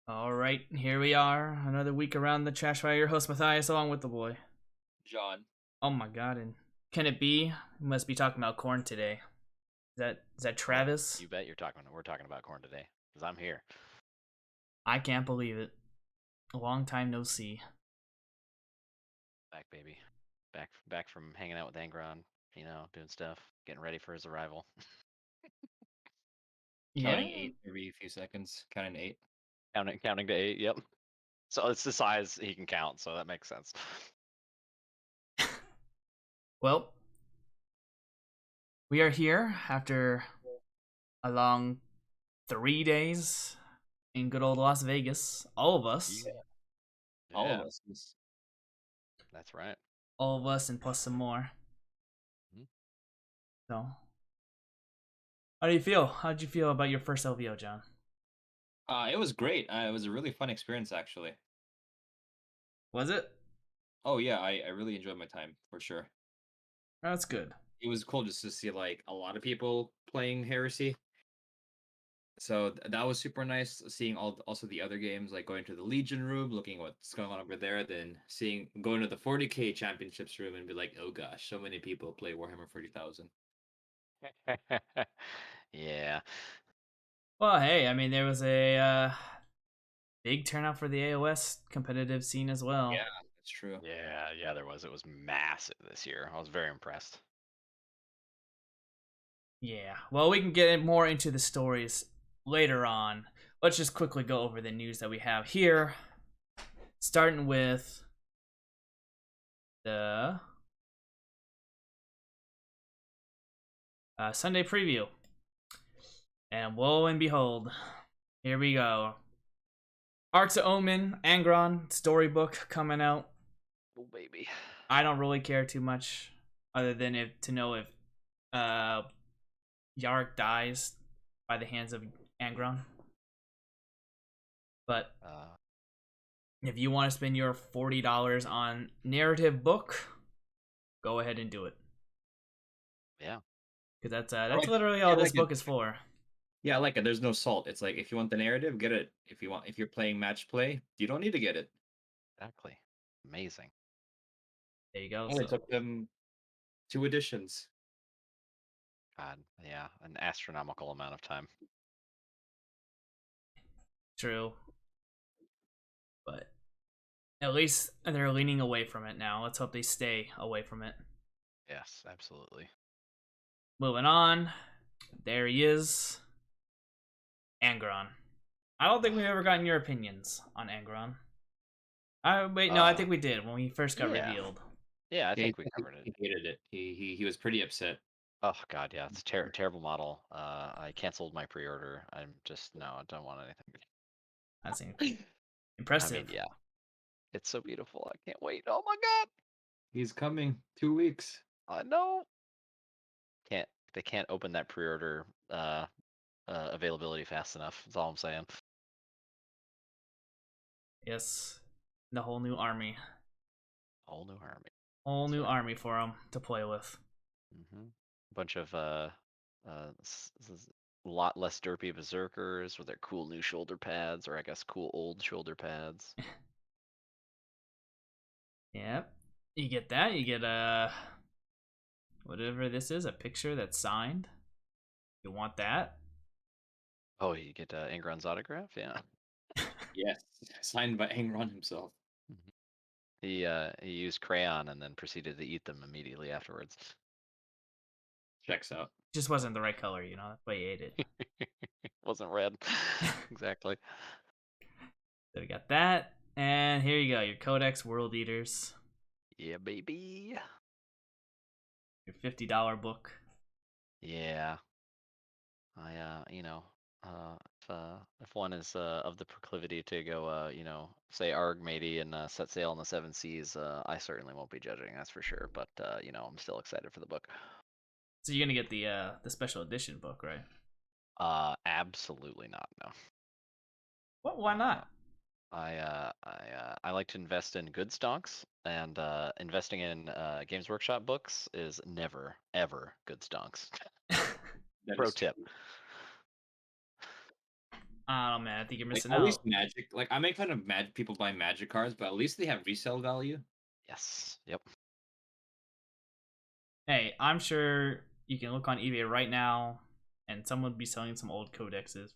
All right, here we are, another week around the trash fire. Your host Matthias, along with the boy. John. Oh my god! And can it be? We must be talking about corn today. Is that Oh, Travis? you bet we're talking about corn today because I'm here. I can't believe it. A long time no see. Back, baby. Back from hanging out with Angron, doing stuff, getting ready for his arrival. Yeah. Counting 8 every few seconds. Counting 8. Counting to 8, yep. So it's the size he can count, so that makes sense. Well, we are here after a long 3 days in good old Las Vegas. All of us. Yeah. All of us. That's right. All of us, and plus some more. Mhm. So, how do you feel? How did you feel about your first LVO, John? It was great. It was a really fun experience, actually. Was it? Oh yeah, I really enjoyed my time for sure. That's good. It was cool just to see like a lot of people playing Heresy. So that was super nice. Seeing also the other games, like going to the Legion room, looking what's going on over there, then going to the 40K championships room and be like, oh gosh, so many people play Warhammer 40,000. Yeah. Well, hey, I mean, there was a big turnout for the AOS competitive scene as well. Yeah, that's true. Yeah, there was. It was massive this year. I was very impressed. Yeah. Well, we can get more into the stories later on. Let's just quickly go over the news that we have here. Starting with the Sunday preview. And lo and behold, here we go. Arks of Omen, Angron, storybook coming out. Oh, baby. I don't really care too much, other than to know if Yarrick dies by the hands of Angron. But if you want to spend your $40 on narrative book, go ahead and do it. Yeah. Because that's literally all this book is for. Yeah, I like it. There's no salt. It's like if you want the narrative, get it. If you're playing match play, you don't need to get it. Exactly. Amazing. There you go. Only took them 2 editions. God, yeah, an astronomical amount of time. True. But at least they're leaning away from it now. Let's hope they stay away from it. Yes, absolutely. Moving on. There he is. Angron. I don't think we've ever gotten your opinions on Angron. Wait, no, I think we did when we first got revealed. Yeah, I think we covered it. He hated it. He was pretty upset. Oh god, yeah, it's a terrible model. I canceled my pre-order. I'm just I don't want anything. That's impressive. I mean, yeah, it's so beautiful. I can't wait. Oh my god, He's coming 2 weeks. I know. They can't open that pre-order availability fast enough. That's all I'm saying. Yes, the whole new army. Whole new army. Whole new army for him to play with. A bunch of a lot less derpy berserkers with their cool new shoulder pads, or I guess cool old shoulder pads. Yep. You get that. You get whatever this is, a picture that's signed. You want that? Oh, you get Ingron's autograph, yeah. Yes, signed by Angron himself. He used crayon and then proceeded to eat them immediately afterwards. Checks out. Just wasn't the right color, you know. That's why he ate it. Wasn't red. Exactly. So we got that, and here you go, your Codex World Eaters. Yeah, baby. Your $50 book. Yeah. If one is of the proclivity to go, say Arg matey and set sail on the seven seas, I certainly won't be judging, that's for sure. But I'm still excited for the book. So you're gonna get the special edition book, right? Absolutely not. No. What? Why not? I like to invest in good stonks, and investing in Games Workshop books is never ever good stonks. Pro tip. Oh man, I think you're Like missing at least out. Magic, like I make fun of people buying Magic cards, but at least they have resale value. Yes. Yep. Hey, I'm sure you can look on eBay right now, and someone would be selling some old codexes,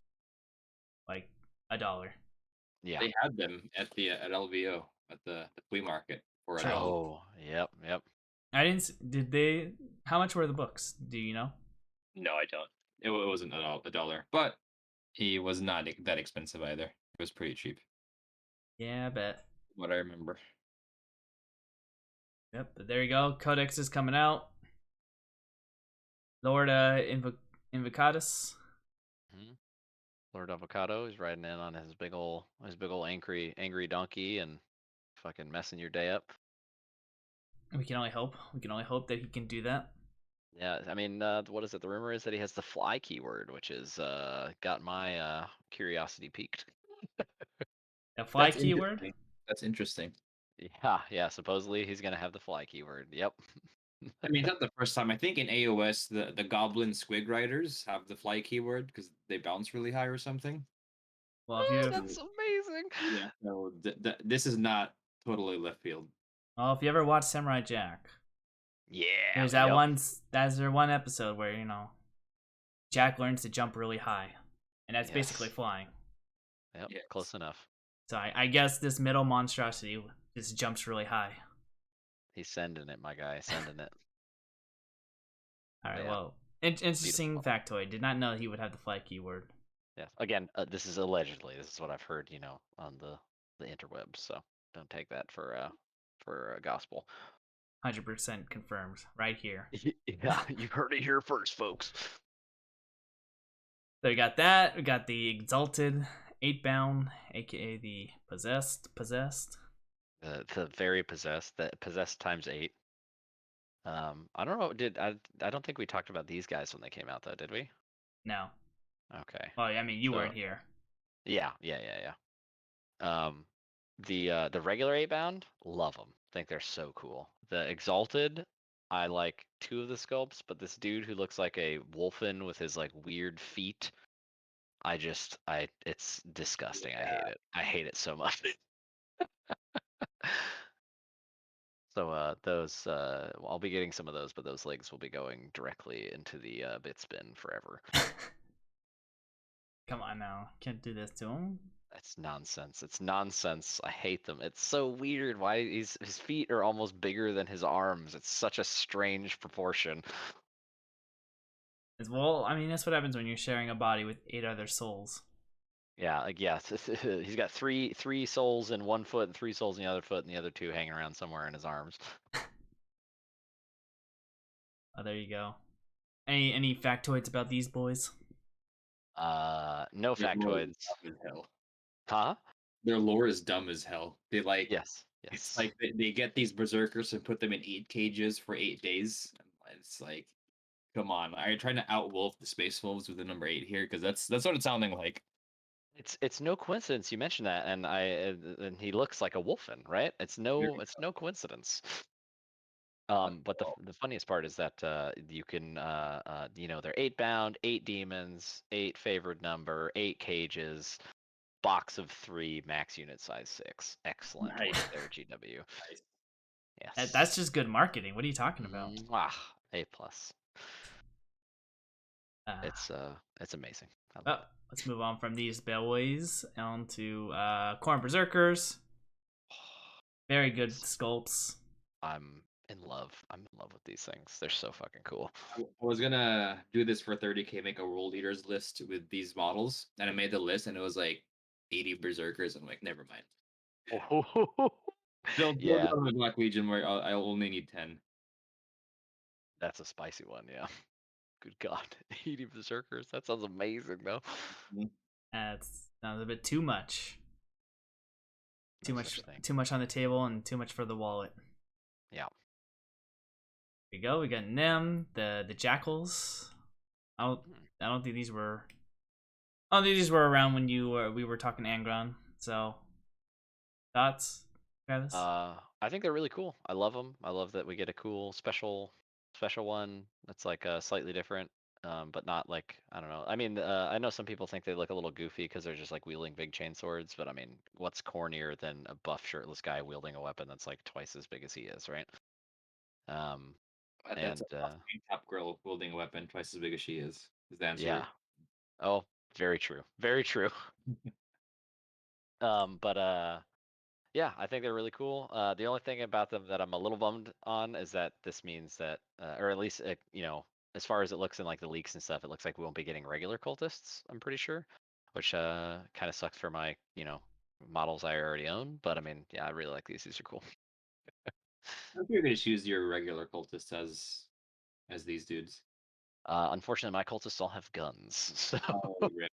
like $1. Yeah. They had them at LVO at the flea market for a True. dollar. Oh, yep, yep. I didn't. Did they? How much were the books? Do you know? No, I don't. It wasn't a dollar, but he was not that expensive either. It was pretty cheap, Yeah, I bet. what I remember. Yep. But there you go. Codex is coming out. Lord Invocatus. Mhm. Lord Avocado is riding in on his big ol' angry donkey and fucking messing your day up. We can only hope. We can only hope that he can do that. Yeah, I mean, what is it? The rumor is that he has the fly keyword, which is got my curiosity piqued. A fly That's keyword. interesting. That's interesting. Yeah. Supposedly he's gonna have the fly keyword. Yep. I mean, it's not the first time. I think in AOS, the Goblin Squig Riders have the fly keyword because they bounce really high or something. Well, if Oh, you that's amazing. Yeah. So this is not totally left field. ever watch Samurai Jack, Yeah. there's that Yep. one. That's there one episode where Jack learns to jump really high, and that's basically Yes. flying. Yep. Yes. Close enough. So I guess this middle monstrosity just jumps really high. He's sending it, my guy. Sending it. All right. Yeah. Well, interesting Beautiful. factoid. Did not know he would have the fly keyword. Yeah. Again, this is allegedly. This is what I've heard, on the interwebs. So don't take that for gospel. 100% confirmed right here. Yeah, you heard it here first, folks. So we got that. We got the Exalted 8-bound, aka the Possessed. The very possessed, that possessed times 8. I don't know. I don't think we talked about these guys when they came out though, did we? No. Okay. Well, I mean, you So weren't here. yeah. The regular 8-bound, love them. Think they're so cool. The exalted, I like 2 of the sculpts, but this dude who looks like a wolfen with his like weird feet, it's disgusting. I hate it. I hate it so much. So those I'll be getting some of those, but those legs will be going directly into the bit spin forever. Come on now. Can't do this to him. That's nonsense. It's nonsense. I hate them. It's so weird. Why his feet are almost bigger than his arms. It's such a strange proportion. Well, I mean, that's what happens when you're sharing a body with 8 other souls. Yeah, like yeah, he's got three souls in one foot and 3 souls in the other foot, and the other 2 hanging around somewhere in his arms. Oh, there you go. Any factoids about these boys? No Their lore is factoids. dumb as hell. Huh? Their lore is dumb as hell. They like Yes. it's Yes. like they get these berserkers and put them in 8 cages for 8 days. It's like, come on, are you trying to outwolf the space wolves with the number 8 here? Because that's what it's sounding like. It's no coincidence you mentioned that, and he looks like a wolfen, right? It's no coincidence. But the funniest part is that you can they're 8-bound, 8 demons, 8 favored number, 8 cages, box of 3, max unit size 6. Excellent Nice. work there, GW. Nice. Yes. That's just good marketing. What are you talking about? Mwah. A plus. Uh, It's amazing. I love well, let's move on from these boys on to Corn Berserkers. it. Very good sculpts. I'm in love. I'm in love with these things. They're so fucking cool. I was gonna do this for 30K, make a world leaders list with these models, and I made the list, and it was like 80 berserkers. I'm like, never mind. They'll Yeah, go to the Black Legion where I'll only need 10. that's a spicy one. Yeah. Good God, 80 berserkers. That sounds amazing, though. That sounds a bit too much. No such thing. Too much on the table and too much for the wallet. Yeah. Here we go. We got Nem, the jackals. I don't think these were. I don't think these were around when we were talking Angron. So, thoughts, Travis? I think they're really cool. I love them. I love that we get a cool special one that's like slightly different. but not like, I don't know. I mean, I know some people think they look a little goofy because they're just like wielding big chain swords, but I mean, what's cornier than a buff shirtless guy wielding a weapon that's like twice as big as he is, right? That's And a tough top girl wielding a weapon twice as big as she is the answer. yeah. Oh, very true. Very true. But yeah, I think they're really cool. The only thing about them that I'm a little bummed on is that this means that, or at least, you know, as far as it looks in like the leaks and stuff, it looks like we won't be getting regular cultists. I'm pretty sure, which kind of sucks for my, you know, models I already own. But I mean, yeah, I really like these. These are cool. I think you're gonna choose your regular cultists as these dudes. Unfortunately, my cultists all have guns, so Oh, rip.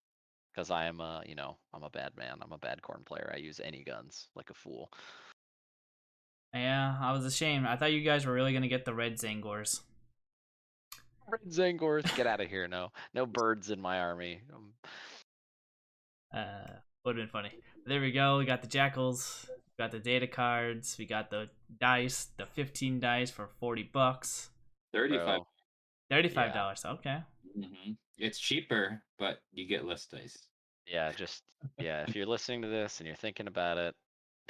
because I am a, you know, I'm a bad man. I'm a bad corn player. I use any guns like a fool. Yeah, I was ashamed. I thought you guys were really gonna get the red Zangors. Red Zangors, get out of here! No, no birds in my army. Would have been funny. But there we go. We got the jackals. We got the data cards. We got the dice. The 15 dice for $40. 35. Bro, $35. Okay. It's cheaper, but you get less dice. yeah, just yeah. If you're listening to this and you're thinking about it,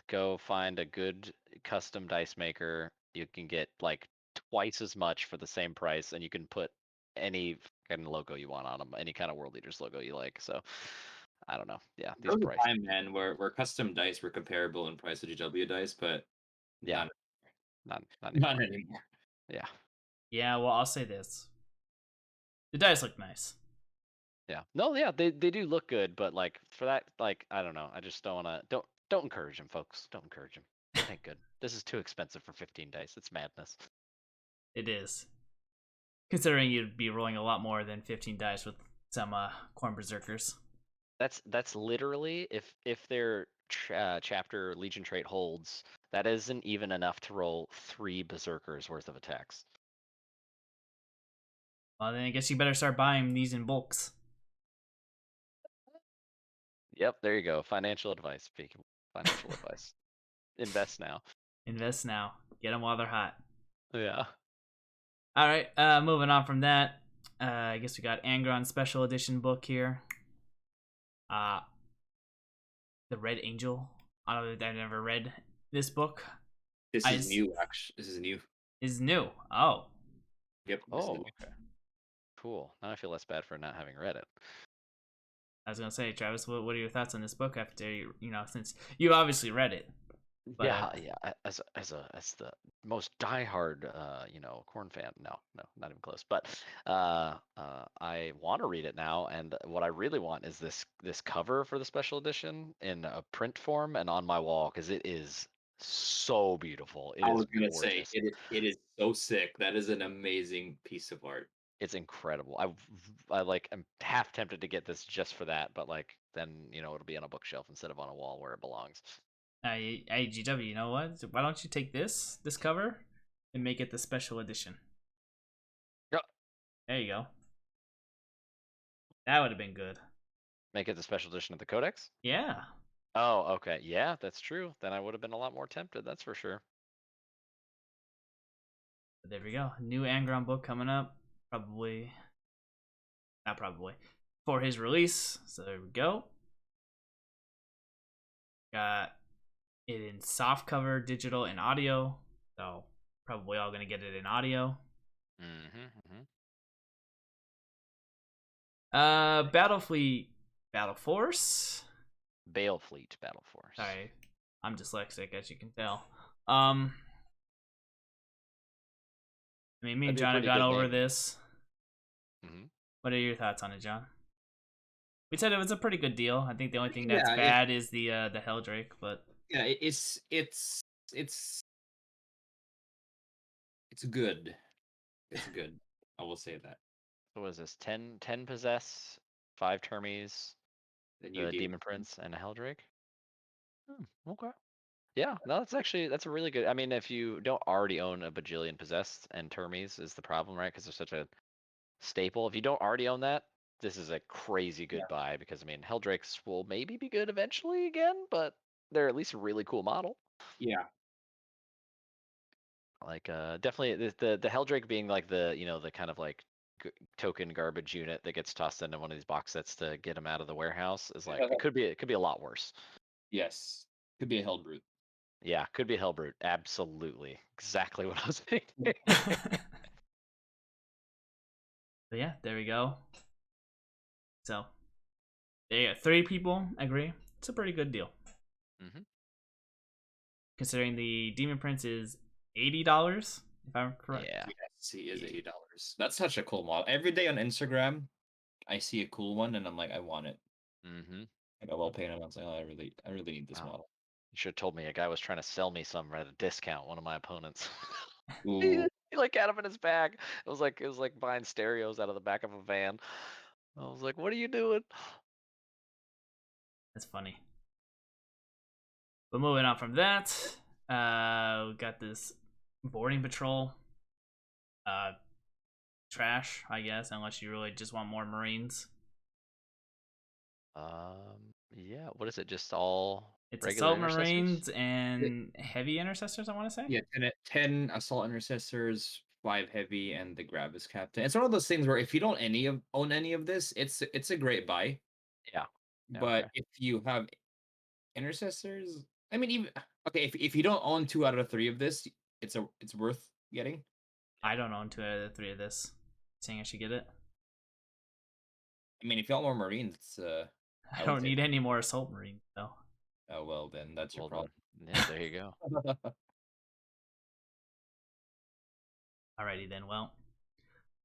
go find a good custom dice maker. You can get like twice as much for the same price, and you can put any kind of logo you want on them, any kind of World Leaders logo you like. So I don't know. Yeah, There these was a prices. time, man, where custom dice were comparable in price to GW dice, but Yeah, not not not anymore. anymore. Yeah. Yeah, well, I'll say this. The dice look nice. Yeah. No, yeah, they do look good, but like for that, like I don't know. I just don't wanna don't encourage them, folks. Don't encourage them. It ain't good. This is too expensive for 15 dice. It's madness. It is. Considering you'd be rolling a lot more than 15 dice with some corn berserkers. That's literally if their chapter Legion trait holds, that isn't even enough to roll 3 berserkers worth of attacks. Well, then I guess you better start buying these in bulks. Yep, there you go. Financial advice. Speaking financial advice. Invest now. Invest now. Get them while they're hot. Yeah. All right, moving on from that. I guess we got Angron Special Edition book here. The Red Angel. I don't know. I've never read this book. This is new, actually. This is new. Is new. Oh. Yep. Oh, okay. Cool. Now I feel less bad for not having read it. I was gonna say, Travis, what are your thoughts on this book after you know, since you obviously read it? But, yeah. As the most diehard, you know, corn fan. No, not even close. But I want to read it now, and what I really want is this cover for the special edition in a print form and on my wall because it is so beautiful. It I is was gonna say gorgeous. it is so sick. That is an amazing piece of art. It's incredible. I like I'm half tempted to get this just for that, but like then you know it'll be on a bookshelf instead of on a wall where it belongs. GW, you know what? Why don't you take this cover and make it the special edition? Yep. There you go. That would have been good. Make it the special edition of the Codex? Yeah. Oh, okay. Yeah, that's true. Then I would have been a lot more tempted, that's for sure. But there we go. New Angron book coming up. Probably. Not probably. For his release. So there we go. Got it in soft cover, digital, and audio. So probably all gonna get it in audio. Battlefleet, Battle Force. Balefleet Battle Force. Sorry, I'm dyslexic, as you can tell. I mean, me and John have gone over this. What are your thoughts on it, John? We said it was a pretty good deal. I think the only thing that's bad is the Helldrake, but yeah, it's good. It's good. I will say that. So what is this? 10 possess, 5 termies, the Demon Prince, and a Helldrake? Okay. Yeah, no, that's a really good. I mean, if you don't already own a bajillion possessed and termies is the problem, right? Because they're such a staple. If you don't already own that, this is a crazy good buy because I mean, Helldrakes will maybe be good eventually again, but they're at least a really cool model. Yeah. Like definitely the Helldrake being like the, you know, the kind of like token garbage unit that gets tossed into one of these box sets to get them out of the warehouse is like it could be a lot worse. Yes, could be a hell brute. Yeah, could be a Hellbrute. Absolutely, exactly what I was thinking. But yeah, there we go. So, there you go. 3 people agree. It's a pretty good deal. Mhm. Considering the Demon Prince is $80, if I'm correct. Yeah. Yes, he is $80. That's such a cool model. Every day on Instagram, I see a cool one, and I'm like, I want it. Mm-hmm. Like, I will pay him. I was like, oh, I really need this Wow. model. You should have told me a guy was trying to sell me some at a discount. One of my opponents. Ooh. He like had them in his bag. It was like buying stereos out of the back of a van. I was like, "What are you doing?" That's funny. But moving on from that, we got this boarding patrol. Trash, I guess, unless you really just want more Marines. Yeah. What is it? Just all It's regular assault intercessors? Marines and heavy intercessors, I want to say. Yeah, 10 assault intercessors, 5 heavy, and the grab is captain. It's one of those things where if you don't own any of this, it's a great buy. Yeah. But Okay. if you have intercessors, I mean, even okay, if you don't own 2 out of 3 of this, it's worth getting. I don't own 2 out of the 3 of this. Saying I should get it. I mean, if you want more Marines, I would don't say, need any more assault Marines though. oh well, then that's your Well problem. then, yeah. There you go. Alrighty then. Well,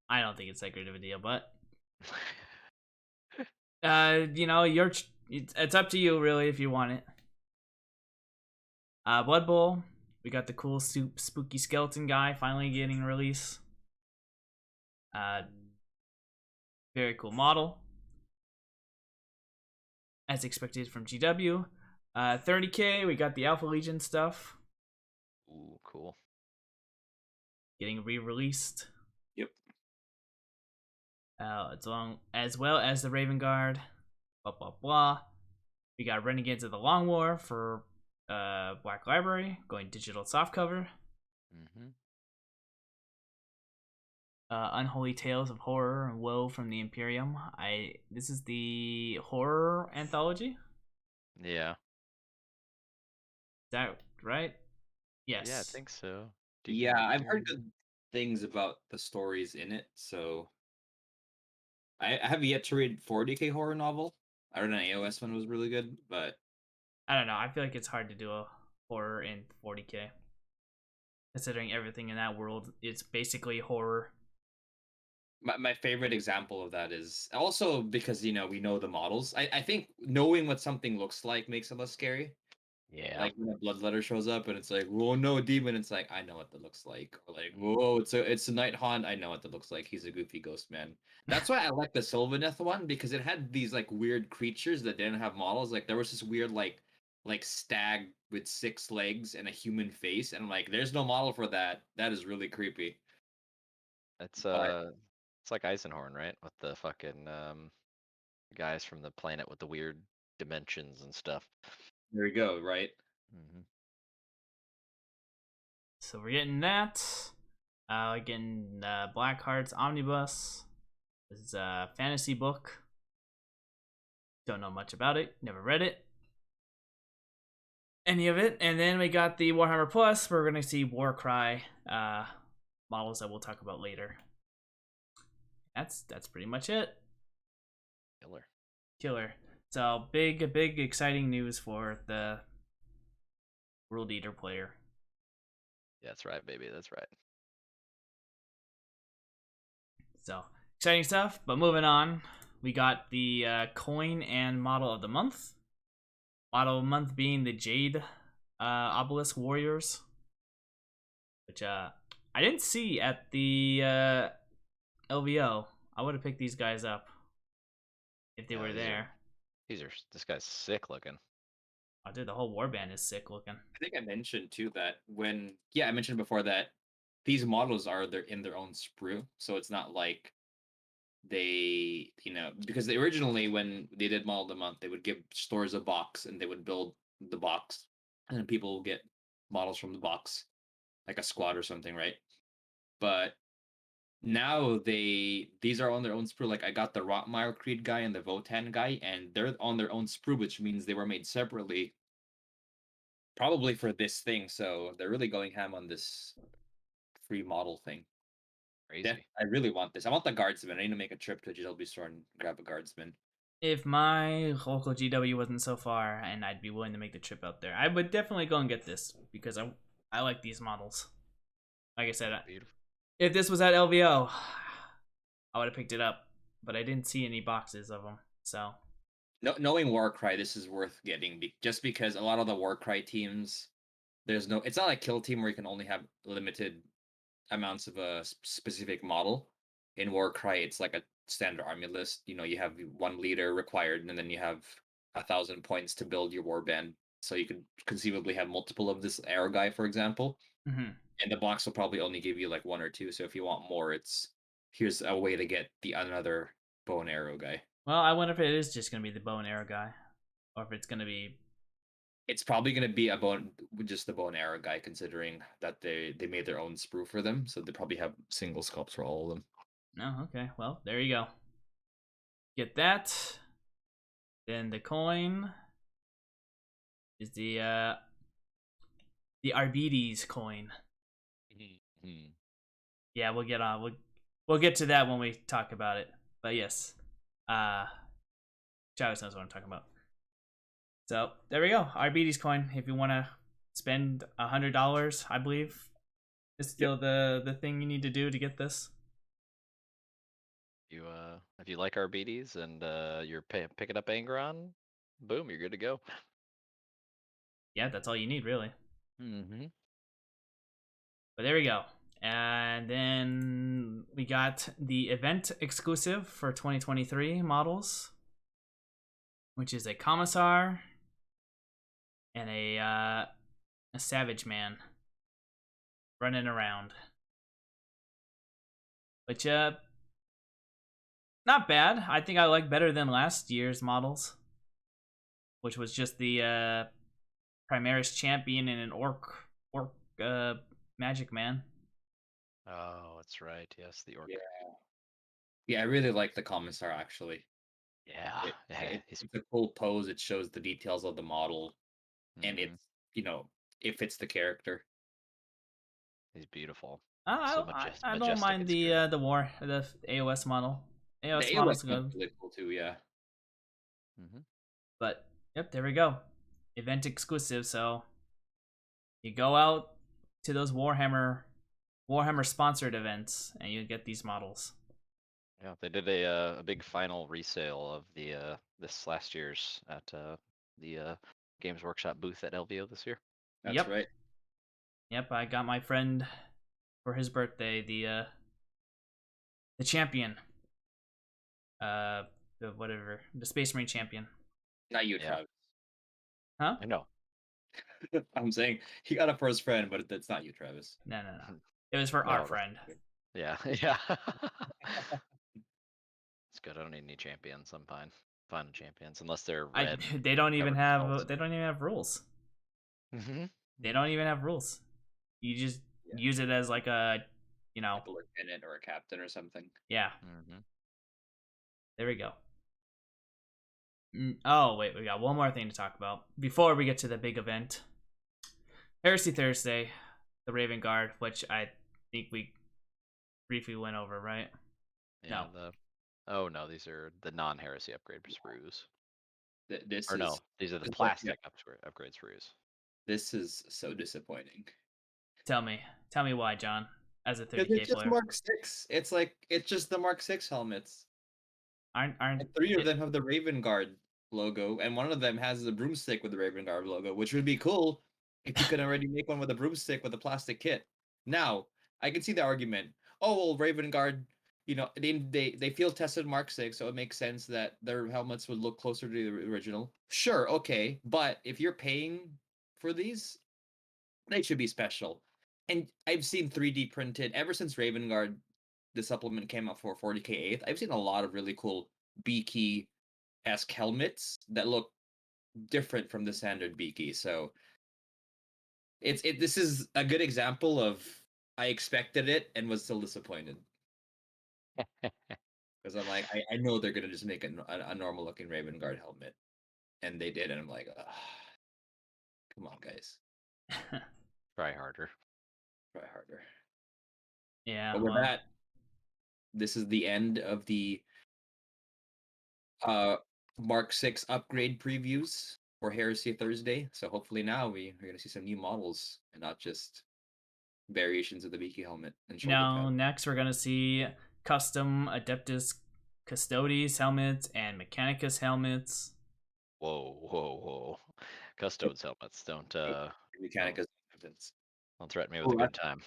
I don't think it's that great of a deal, but it's up to you really if you want it. Blood Bowl. We got the cool spooky skeleton guy finally getting a release. Very cool model, as expected from GW. 30K. We got the Alpha Legion stuff Ooh, cool. getting re-released. Yep. As well as the Raven Guard. Blah blah blah. We got Renegades of the Long War for Black Library going digital softcover. Mm-hmm. Unholy Tales of Horror and Woe from the Imperium. This is the horror anthology. Yeah. Is that right? Yes. Yeah, I think so. Yeah, I've heard good things about the stories in it, so I have yet to read 40K horror novel. I read an AOS one was really good, but I don't know. I feel like it's hard to do a horror in 40K. Considering everything in that world, it's basically horror. my favorite example of that is also because we know the models. I think knowing what something looks like makes it less scary. Yeah. Like when a bloodletter shows up and it's like, whoa, no, a demon. It's like I know what that looks like. Or like, whoa, it's a night haunt. I know what that looks like. He's a goofy ghost man. That's why I like the Sylvaneth one because it had these like weird creatures that didn't have models. Like there was this weird like stag with 6 legs and a human face, and I'm like, there's no model for that. That is really creepy. It's But it's like Eisenhorn, right? With the fucking guys from the planet with the weird dimensions and stuff. there you go, right? Mm-hmm. So we're getting that. Again, Black Hearts Omnibus. This is a fantasy book. Don't know much about it. Never read it. Any of it. And then we got the Warhammer Plus. We're going to see Warcry models that we'll talk about later. That's pretty much it. Killer. So big exciting news for the World Eater player. Yeah, that's right, baby. That's right. So exciting stuff. But moving on, we got the coin and model of the month. Model of the month being the Jade Obelisk Warriors, which I didn't see at the LVO. I would have picked these guys up if they were there. This guy's sick looking. Oh, dude, the whole warband is sick looking. I think I mentioned too that I mentioned before that these models are in their own sprue, so it's not like they because they originally when they did model of the month they would give stores a box and they would build the box and then people will get models from the box like a squad or something, right? But now these are on their own sprue. Like I got the Rotmire Creed guy and the Votan guy, and they're on their own sprue, which means they were made separately, probably for this thing. So they're really going ham on this free model thing. Crazy. I really want this. I want the guardsman. I need to make a trip to GW store and grab a guardsman. If my local GW wasn't so far, and I'd be willing to make the trip out there, I would definitely go and get this because I like these models. Like I said, Beautiful. if this was at LVO, I would have picked it up, but I didn't see any boxes of them. So, Knowing Warcry, this is worth getting just because a lot of the Warcry teams, it's not like Kill Team where you can only have limited amounts of a specific model. In Warcry, it's like a standard army list. You have one leader required, and then you have 1,000 points to build your warband. So you could conceivably have multiple of this arrow guy, for example. And the box will probably only give you like one or two. So if you want more, here's a way to get the another bow and arrow guy. Well, I wonder if it is just gonna be the bow and arrow guy, or if it's gonna be. It's probably gonna be just the bow and arrow guy, considering that they made their own sprue for them, so they probably have single sculpts for all of them. Oh, okay. Well, there you go. Get that. Then the coin is the Arbides coin. Yeah, we'll get on. We'll get to that when we talk about it. But yes, Travis knows what I'm talking about. So there we go. Arbides coin. If you want to spend $100, I believe, is still the thing you need to do to get this. If you like Arbides and you're picking up Angron, boom, you're good to go. Yeah, that's all you need, really. Mm-hmm. But there we go. And then we got the event exclusive for 2023 models, which is a Commissar and a Savage Man running around. Which, not bad. I think I like better than last year's models, which was just the Primaris Champion and an Orc Magic Man. Oh, that's right. Yes, the Orc. Yeah, I really like the Commissar, actually. Yeah. It's a cool pose. It shows the details of the model, and it fits the character. He's beautiful. I don't mind the AOS model. AOS model's good. Really cool too, yeah. But yep, there we go. Event exclusive. So you go out to those Warhammer sponsored events, and you get these models. Yeah, they did a big final resale of the this last year's at the Games Workshop booth at LVO this year. That's right. Yep, I got my friend for his birthday the champion, the Space Marine champion. Not you, Travis. Huh? I know. I'm saying he got it for his friend, but it's not you, Travis. No. It was for our friend. Yeah, yeah. It's good. I don't need any champions. I'm fine. Fine champions, unless they're red. They don't even have rules. They don't even have rules. You just use it as like a, lieutenant or a captain or something. Yeah. There we go. Oh wait, we got one more thing to talk about before we get to the big event. Heresy Thursday, the Raven Guard, which I think we briefly went over, right? Yeah, no. These are the non-heresy upgrade sprues. These are the plastic upgrade sprues. This is so disappointing. Tell me why, John. As a 30K player, it's just Mark 6. It's just the Mark 6 helmets. Aren't and 3 of them have the Raven Guard logo, and one of them has the broomstick with the Raven Guard logo, which would be cool if you could already make one with a broomstick with a plastic kit. Now, I can see the argument. Oh, well, Raven Guard, they field tested Mark 6, so it makes sense that their helmets would look closer to the original. Sure, okay, but if you're paying for these, they should be special. And I've seen 3D printed ever since Raven Guard, the supplement came out for 40K 8th. I've seen a lot of really cool Beaky-esque helmets that look different from the standard Beaky. So this is a good example of I expected it and was still disappointed. Because I'm like, I know they're gonna just make a normal looking Raven Guard helmet, and they did, and I'm like, come on, guys, Try harder. try harder. Yeah, But with well, that, this is the end of the Mark 6 upgrade previews for Heresy Thursday. So hopefully now we're gonna see some new models and not just variations of the Beaky helmet and shoulder now pad. next we're gonna see custom Adeptus Custodes helmets and Mechanicus helmets. Whoa. Custodes helmets. Don't Mechanic is evidence. don't threaten me with a good time.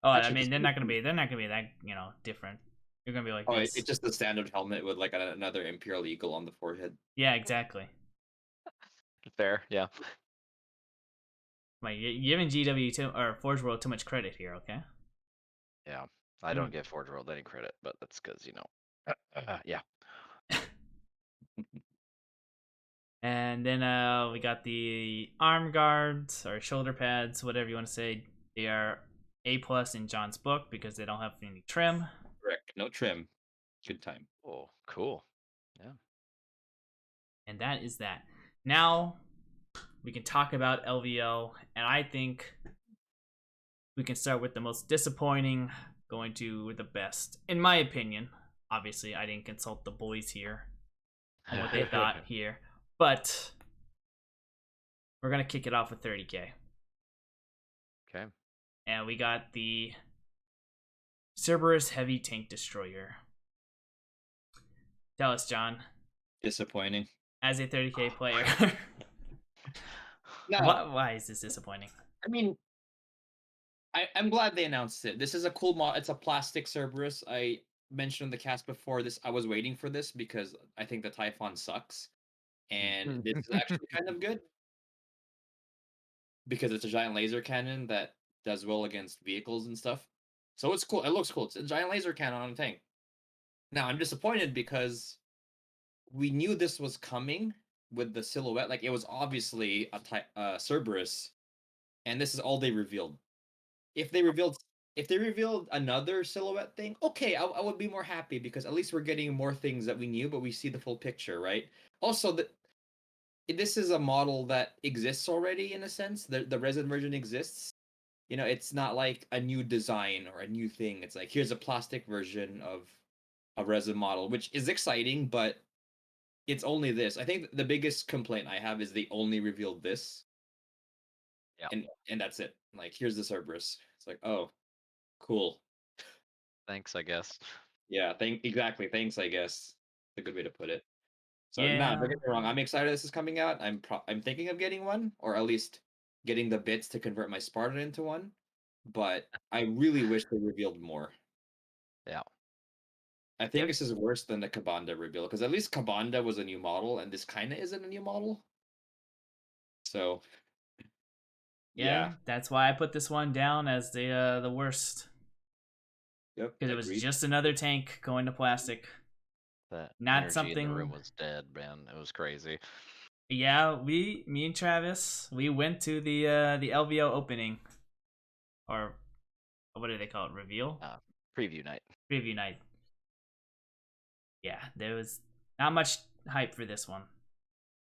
Oh, I Actually, mean, they're not gonna be that, different. You're gonna be like oh, this. it's just the standard helmet with like another Imperial Eagle on the forehead. Yeah, exactly. Fair, yeah. Like, you're giving GW or Forge World too much credit here, okay? Yeah. I don't give Forge World any credit, but that's because, yeah. And then we got the arm guards or shoulder pads, whatever you want to say. They are A+ in John's book because they don't have any trim. Correct. No trim. Good time. Oh, cool. Yeah. And that is that. Now we can talk about LVO, and I think we can start with the most disappointing, going to the best, in my opinion. Obviously, I didn't consult the boys here on what they thought here, but we're gonna kick it off with 30K. Okay. And we got the Cerberus Heavy Tank Destroyer. Tell us, John, Disappointing. as a 30K player, No, why is this disappointing? I mean, I'm glad they announced it. This is a cool mod. It's a plastic Cerberus. I mentioned in the cast before this. I was waiting for this because I think the Typhon sucks, and this is actually kind of good because it's a giant laser cannon that does well against vehicles and stuff. So it's cool. It looks cool. It's a giant laser cannon on a tank. Now I'm disappointed because we knew this was coming with the silhouette. Like it was obviously a Cerberus, and this is all they revealed. If they revealed another silhouette thing, okay, I would be more happy because at least we're getting more things that we knew, but we see the full picture, right? Also, this is a model that exists already in a sense. The resin version exists. It's not like a new design or a new thing. It's like here's a plastic version of a resin model, which is exciting, but it's only this. I think the biggest complaint I have is they only revealed this. Yeah. And that's it. Like here's the Cerberus. It's like, oh, cool. Thanks, I guess. Yeah, exactly. Thanks, I guess. It's a good way to put it. So no, Yeah, don't get me wrong. I'm excited this is coming out. I'm thinking of getting one, or at least getting the bits to convert my Spartan into one. But I really wish they revealed more. Yeah. I think this is worse than the Kabanda reveal because at least Kabanda was a new model, and this kind of isn't a new model. So yeah, that's why I put this one down as the worst. yep, Because it was agreed. just another tank going to plastic. That Not energy in the something. room was dead, man. It was crazy. Yeah, me and Travis, we went to the LVO opening, or what do they call it? Reveal? Preview night. Preview night. Yeah, there was not much hype for this one,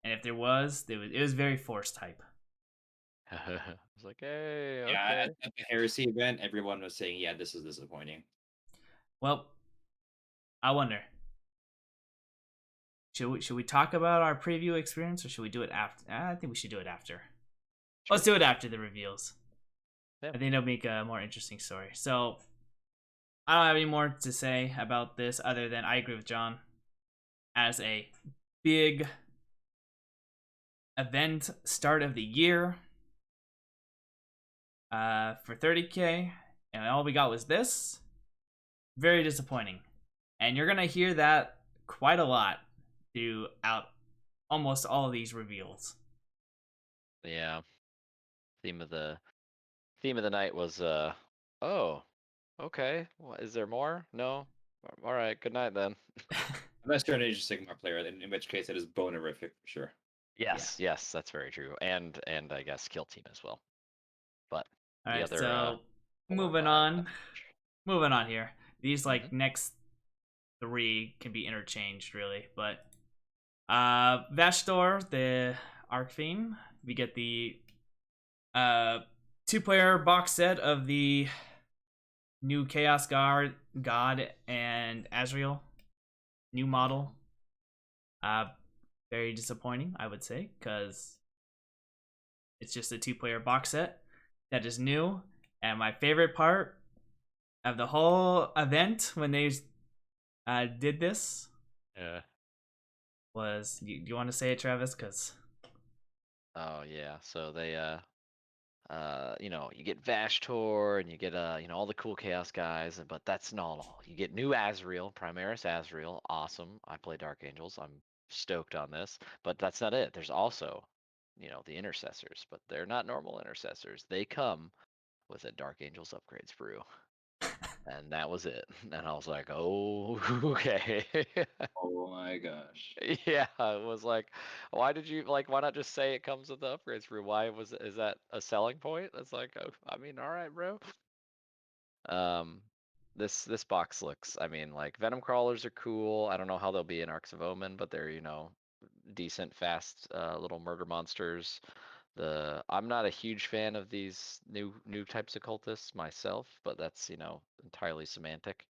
and if there was, it was very forced hype. I was like, hey, okay. Yeah, at the Heresy event, everyone was saying, yeah, this is disappointing. Well, I wonder. Should we talk about our preview experience, or should we do it after? I think we should do it after. Sure. Let's do it after the reveals. Yeah. I think it'll make a more interesting story. So, I don't have any more to say about this other than I agree with John. As a big event start of the year for 30K, and all we got was this. Very disappointing. And you're going to hear that quite a lot throughout almost all of these reveals. Yeah. Theme of the night was oh, okay. What, is there more? No. All right. Good night then. Unless you're an Age of Sigmar player, in which case it is bonerific for sure. Yes, that's very true. And I guess Kill Team as well. But all the right, other so moving on here. These like next 3 can be interchanged really, but Vashtor, the Archfiend, we get the 2-player box set of the new Chaos God and Azrael new model. Very disappointing, I would say, because it's just a 2-player box set that is new. And my favorite part of the whole event when they did this was, you want to say it, Travis? Because oh yeah, so they you know, you get Vashtor and you get you know, all the cool Chaos guys, but that's not all. You get new Azrael, Primaris Azrael, awesome. I play Dark Angels. I'm stoked on this, but that's not it. There's also, you know, the intercessors, but they're not normal intercessors. They come with a Dark Angels upgrade sprue. And that was it. And I was like, oh, okay. Oh my gosh. Yeah, it was like, why did you like? Why not just say it comes with the upgrades for? Why is that a selling point? It's like, oh, I mean, all right, bro. Um, this box looks. I mean, like Venom crawlers are cool. I don't know how they'll be in Arks of Omen, but they're decent, fast little murder monsters. I'm not a huge fan of these new types of cultists myself, but that's entirely semantic.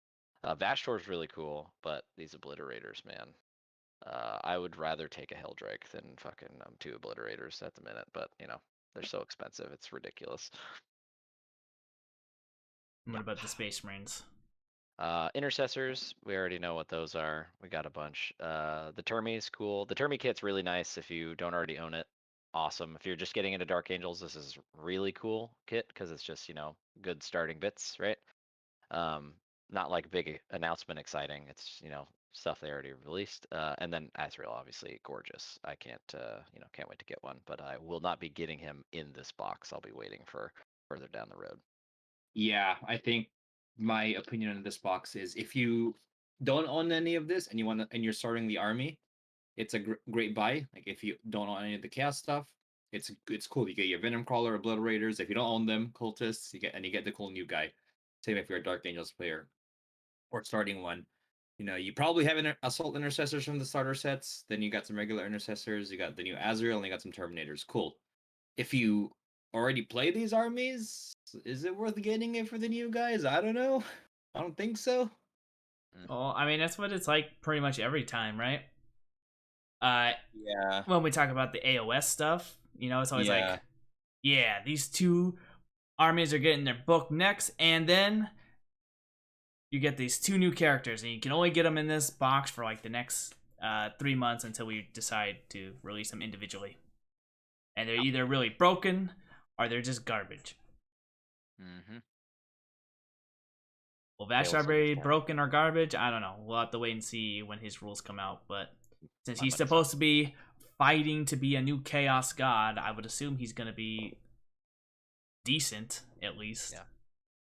Vashtor's really cool, but these obliterators, man. I would rather take a Helldrake than fucking 2 obliterators at the minute, but they're so expensive, it's ridiculous. what about the Space Marines? Intercessors, we already know what those are. We got a bunch. The Termi's cool. The Termi kit's really nice if you don't already own it. Awesome. If you're just getting into Dark Angels, this is really cool kit because it's just, good starting bits, right? Not like big announcement exciting. It's, stuff they already released. And then Azrael, obviously gorgeous. I can't wait to get one, but I will not be getting him in this box. I'll be waiting for further down the road. Yeah, I think my opinion on this box is if you don't own any of this and you're starting the army, it's a great buy. Like if you don't own any of the chaos stuff, it's cool. You get your Venom Crawler, Obliterators. If you don't own them, Cultists, you get the cool new guy. Same if you're a Dark Angels player or starting one. You probably have Assault Intercessors from the starter sets. Then you got some regular Intercessors. You got the new Azrael, and you got some Terminators. Cool. If you already play these armies, is it worth getting it for the new guys? I don't know. I don't think so. Well, I mean, that's what it's like pretty much every time, right? Yeah. When we talk about the AOS stuff, it's always Yeah. like, yeah, these 2 armies are getting their book next, and then you get these 2 new characters, and you can only get them in this box for like the next 3 months until we decide to release them individually. And they're either really broken or they're just garbage. Mm-hmm. Will Vashtor be broken or garbage? I don't know. We'll have to wait and see when his rules come out. But since he's supposed to be fighting to be a new Chaos God, I would assume he's going to be decent, at least. Yeah,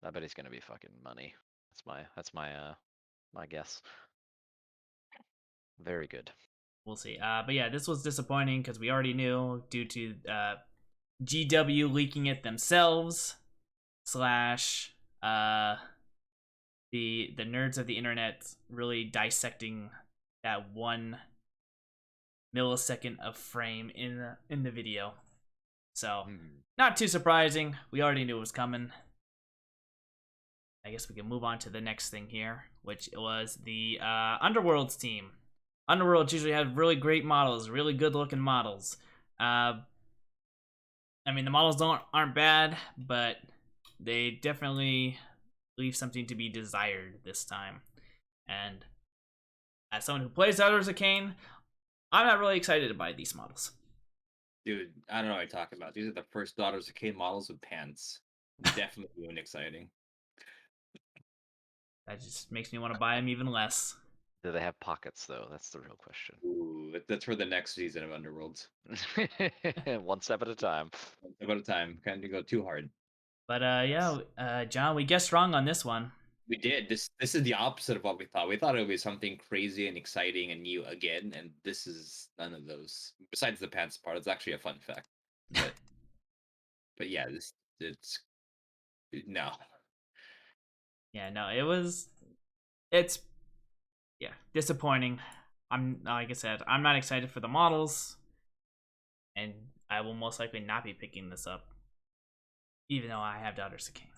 I bet he's going to be fucking money. That's my guess. Very good. We'll see. But yeah, this was disappointing because we already knew due to GW leaking it themselves / the nerds of the internet really dissecting that 1 millisecond of frame in the video. So not too surprising. We already knew it was coming. I guess we can move on to the next thing here, which was the Underworlds team. Underworlds usually have really great models, really good looking models. I mean, the models aren't bad, but they definitely leave something to be desired this time. And as someone who plays Daughters of Cain, I'm not really excited to buy these models. Dude, I don't know what you're talking about. These are the first Daughters of Cain models with pants. Definitely new and exciting. That just makes me want to buy them even less. Do they have pockets though? That's the real question. Ooh, that's for the next season of Underworlds. 1 step at a time. 1 step at a time. Can't go too hard. But yeah, John, we guessed wrong on this one. We did. This is the opposite of what we thought. We thought it would be something crazy and exciting and new again, and this is none of those. Besides the pants part, it's actually a fun fact. But yeah, it's no. Yeah, no, it was it's disappointing. I'm like I said, I'm not excited for the models, and I will most likely not be picking this up, even though I have Daughters of Cain.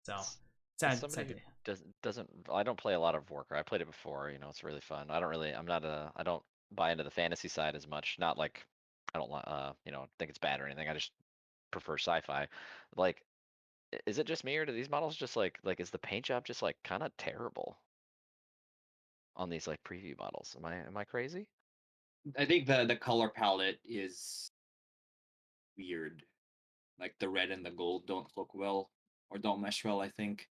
So As sad. somebody who Sad. doesn't, I don't play a lot of Warcry. I played it before. It's really fun. I don't buy into the fantasy side as much. Not like I don't think it's bad or anything. I just prefer sci-fi. Like, is it just me or do these models just like is the paint job just like kind of terrible on these like preview models? Am I crazy? I think the color palette is weird. Like the red and the gold don't look well or don't mesh well, I think.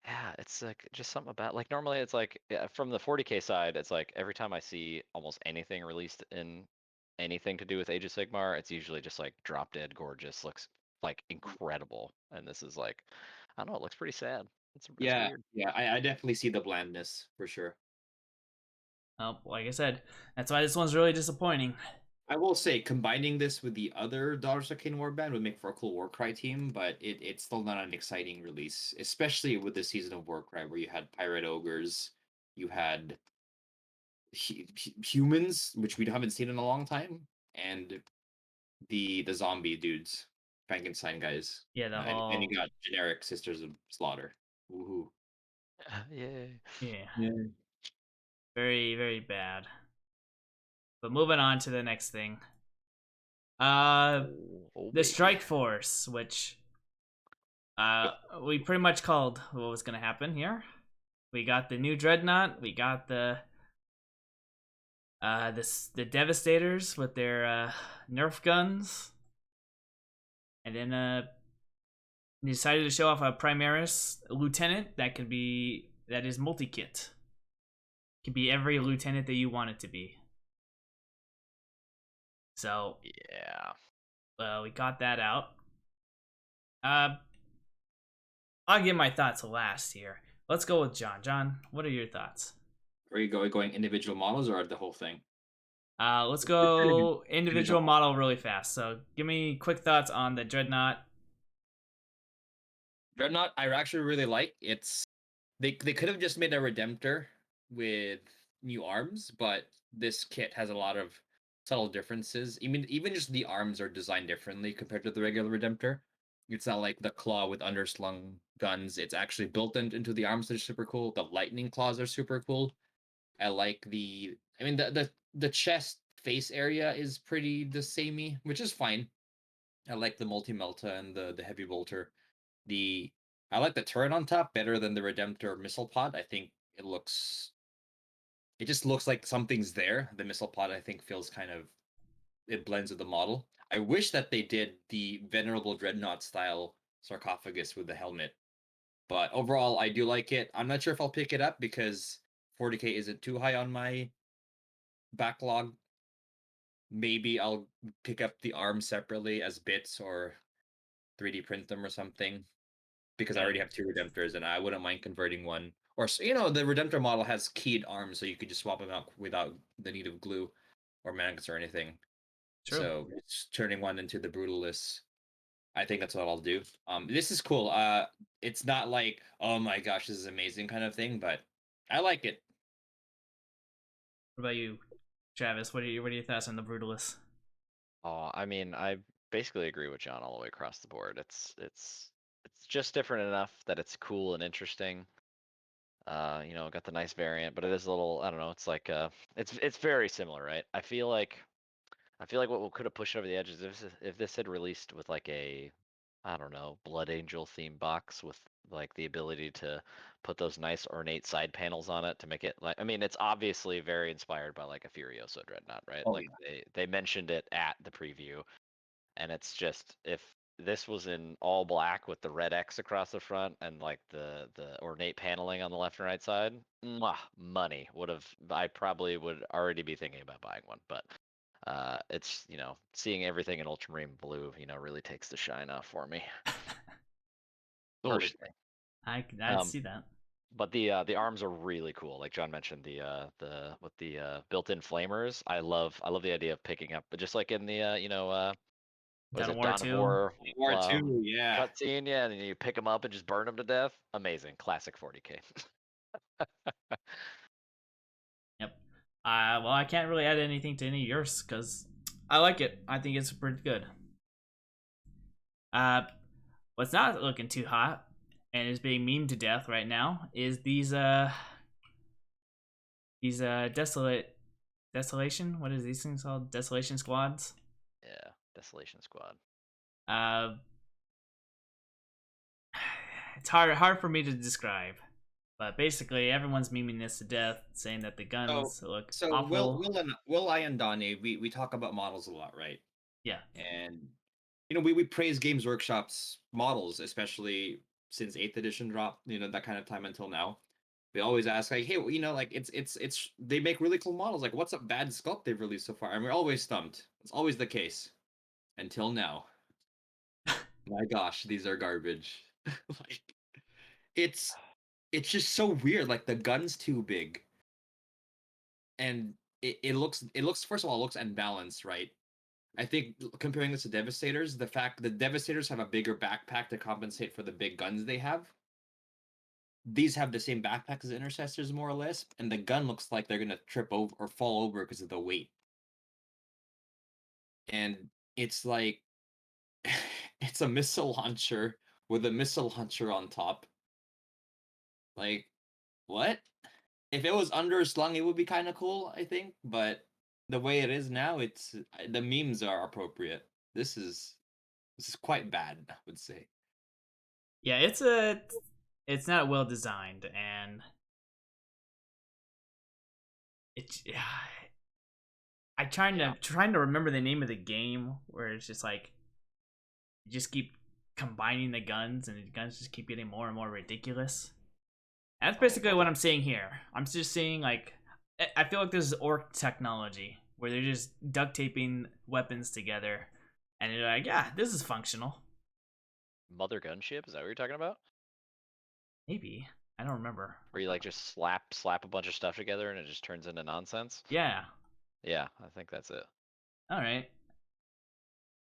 Yeah, it's like just something about like normally it's like from the 40K side, it's like every time I see almost anything released in anything to do with Age of Sigmar, it's usually just like drop dead gorgeous, looks like incredible. And this is like, I don't know, it looks pretty sad. It's Yeah, weird. yeah, I definitely see the blandness for sure. Like I said, that's why this one's really disappointing. I will say, combining this with the other Daughters of Cain Warband would make for a cool Warcry team, but it's still not an exciting release, especially with the season of Warcry where you had Pirate Ogres, you had humans, which we haven't seen in a long time, and the zombie dudes, Frankenstein guys. Yeah, the And then you whole got generic Sisters of Slaughter. Woohoo. Yay. yeah, very very bad. But moving on to the next thing. Oh, The baby. Strike Force, which we pretty much called what was gonna happen here. We got the new Dreadnought. We got the Devastators with their Nerf guns, and then they decided to show off a Primaris Lieutenant that is multi-kit. Can be every lieutenant that you want it to be. So Yeah. we got that out. I'll give my thoughts last here. Let's go with John. John, what are your thoughts? Are you going individual models or the whole thing? Let's go individual Individual. model really fast. So give me quick thoughts on the Dreadnought. Dreadnought, I actually really like. They could have just made a Redemptor with new arms, but this kit has a lot of subtle differences. Even just the arms are designed differently compared to the regular Redemptor. It's not like the claw with underslung guns. It's actually built into the arms that are super cool. The lightning claws are super cool. I like the chest face area is pretty the samey, which is fine. I like the multi melta and the heavy bolter. The I like the turret on top better than the Redemptor missile pod. I think it just looks like something's there. The missile pod I think feels it blends with the model. I wish that they did the venerable dreadnought style sarcophagus with the helmet. But overall I do like it. I'm not sure if I'll pick it up because 40K isn't too high on my backlog. Maybe I'll pick up the arms separately as bits or 3D print them or something because I Yeah, already have two Redemptors and I wouldn't mind converting one. Or the Redemptor model has keyed arms, so you could just swap them out without the need of glue or magnets or anything. true. So it's turning one into the Brutalist. I think that's what I'll do. This is cool. It's not like, oh my gosh, this is amazing kind of thing, but I like it. What about you, Travis? What are your thoughts on the Brutalist? Oh, I mean, I basically agree with John all the way across the board. It's just different enough that it's cool and interesting. Got the nice variant, but it is a little, I don't know, it's like it's very similar, right? I feel like what could have pushed over the edge is if this had released with like a, I don't know, Blood Angel theme box with like the ability to put those nice ornate side panels on it to make it like, I mean, it's obviously very inspired by like a Furioso Dreadnought, right? Oh Like they mentioned it at the preview, and it's just if this was in all black with the red X across the front and like the ornate paneling on the left and right side, money would have, I probably would already be thinking about buying one, but it's seeing everything in ultramarine blue really takes the shine off for me totally. personally. I'd um see that. but the arms are really cool, like John mentioned, the with the built-in flamers. I love the idea of picking up, but just like in the was Dawn of it War Dawn of 2. War War 2, yeah. cutscene, yeah, and you pick them up and just burn them to death. Amazing, classic 40K. Yep. Well, I can't really add anything to any of yours because I like it. I think it's pretty good. Uh, what's not looking too hot and is being memed to death right now is these desolation. What is these things called? Desolation squads. Yeah, Desolation Squad. Uh, it's hard for me to describe, but basically everyone's memeing this to death, saying that the So, guns look so awful. Will, I, and Donnie, we talk about models a lot, right? Yeah. And we praise Games Workshop's models, especially since 8th edition dropped, that kind of time until now. We always ask like, hey, like it's they make really cool models. Like, what's a bad sculpt they've released so far? And we're always stumped. It's always the case until now. My gosh, these are garbage. Like, it's it's just so weird. Like, the gun's too big, and it looks first of all, it looks unbalanced, right? I think comparing this to Devastators, the fact that Devastators have a bigger backpack to compensate for the big guns they have. These have the same backpack as Intercessors, more or less, and the gun looks like they're gonna trip over or fall over because of the weight. And it's like it's a missile launcher with a missile launcher on top. Like, what? If it was underslung, it would be kind of cool, I think. But the way it is now, it's the memes are appropriate. This is quite bad, I would say. Yeah, it's not well designed, and it's I trying to remember the name of the game where it's just like you just keep combining the guns and the guns just keep getting more and more ridiculous. And that's basically what I'm seeing here. I'm just seeing like I feel like this is orc technology where they're just duct taping weapons together and they're like, yeah, this is functional. Mother Gunship, is that what you're talking about? Maybe. I don't remember. Where you like just slap a bunch of stuff together and it just turns into nonsense? Yeah. Yeah, I think that's it. All right.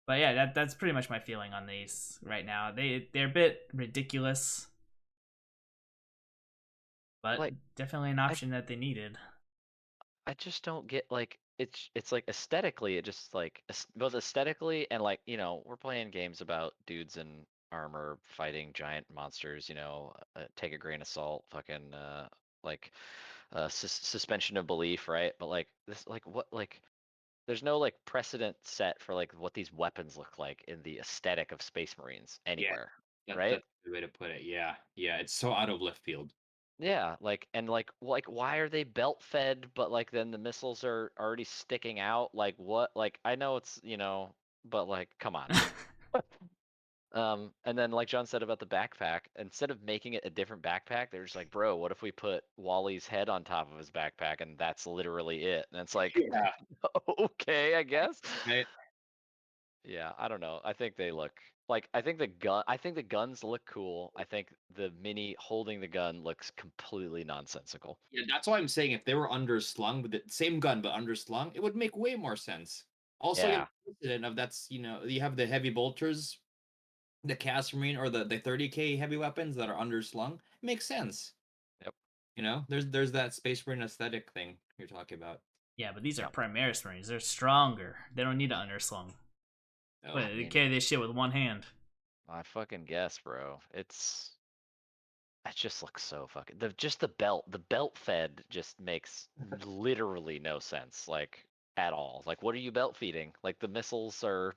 But yeah, that's pretty much my feeling on these right now. They're a bit ridiculous, but Like, definitely an option that they needed. I just don't get like it's like aesthetically it just like both aesthetically and like we're playing games about dudes in armor fighting giant monsters, take a grain of salt, fucking like suspension of belief, right? But like this like what like there's no like precedent set for like what these weapons look like in the aesthetic of Space Marines Yeah, anywhere, that's right? a good way to put it. Yeah, yeah, it's so out of left field. Yeah, like and like why are they belt fed but like then the missiles are already sticking out? Like what? Like I know it's, but like come on. And then like John said about the backpack, instead of making it a different backpack, they're just like, "Bro, what if we put Wally's head on top of his backpack and that's literally it?" And it's like, Yeah, "Okay, I guess." right. Yeah, I don't know. I think they look like I think the guns look cool. I think the mini holding the gun looks completely nonsensical. Yeah, that's why I'm saying if they were underslung with the same gun but underslung, it would make way more sense. Also, you have Yeah. the precedent of you have the heavy bolters, the cast marine, or the 30K heavy weapons that are underslung. It makes sense. Yep. There's that space marine aesthetic thing you're talking about. Yeah, but these are Yep. Primaris Marines. They're stronger. They don't need an underslung. Oh, What, I they mean, carry this shit with one hand. I fucking guess, bro. It just looks so fucking the belt fed just makes literally no sense, like at all. Like what are you belt feeding? Like the missiles are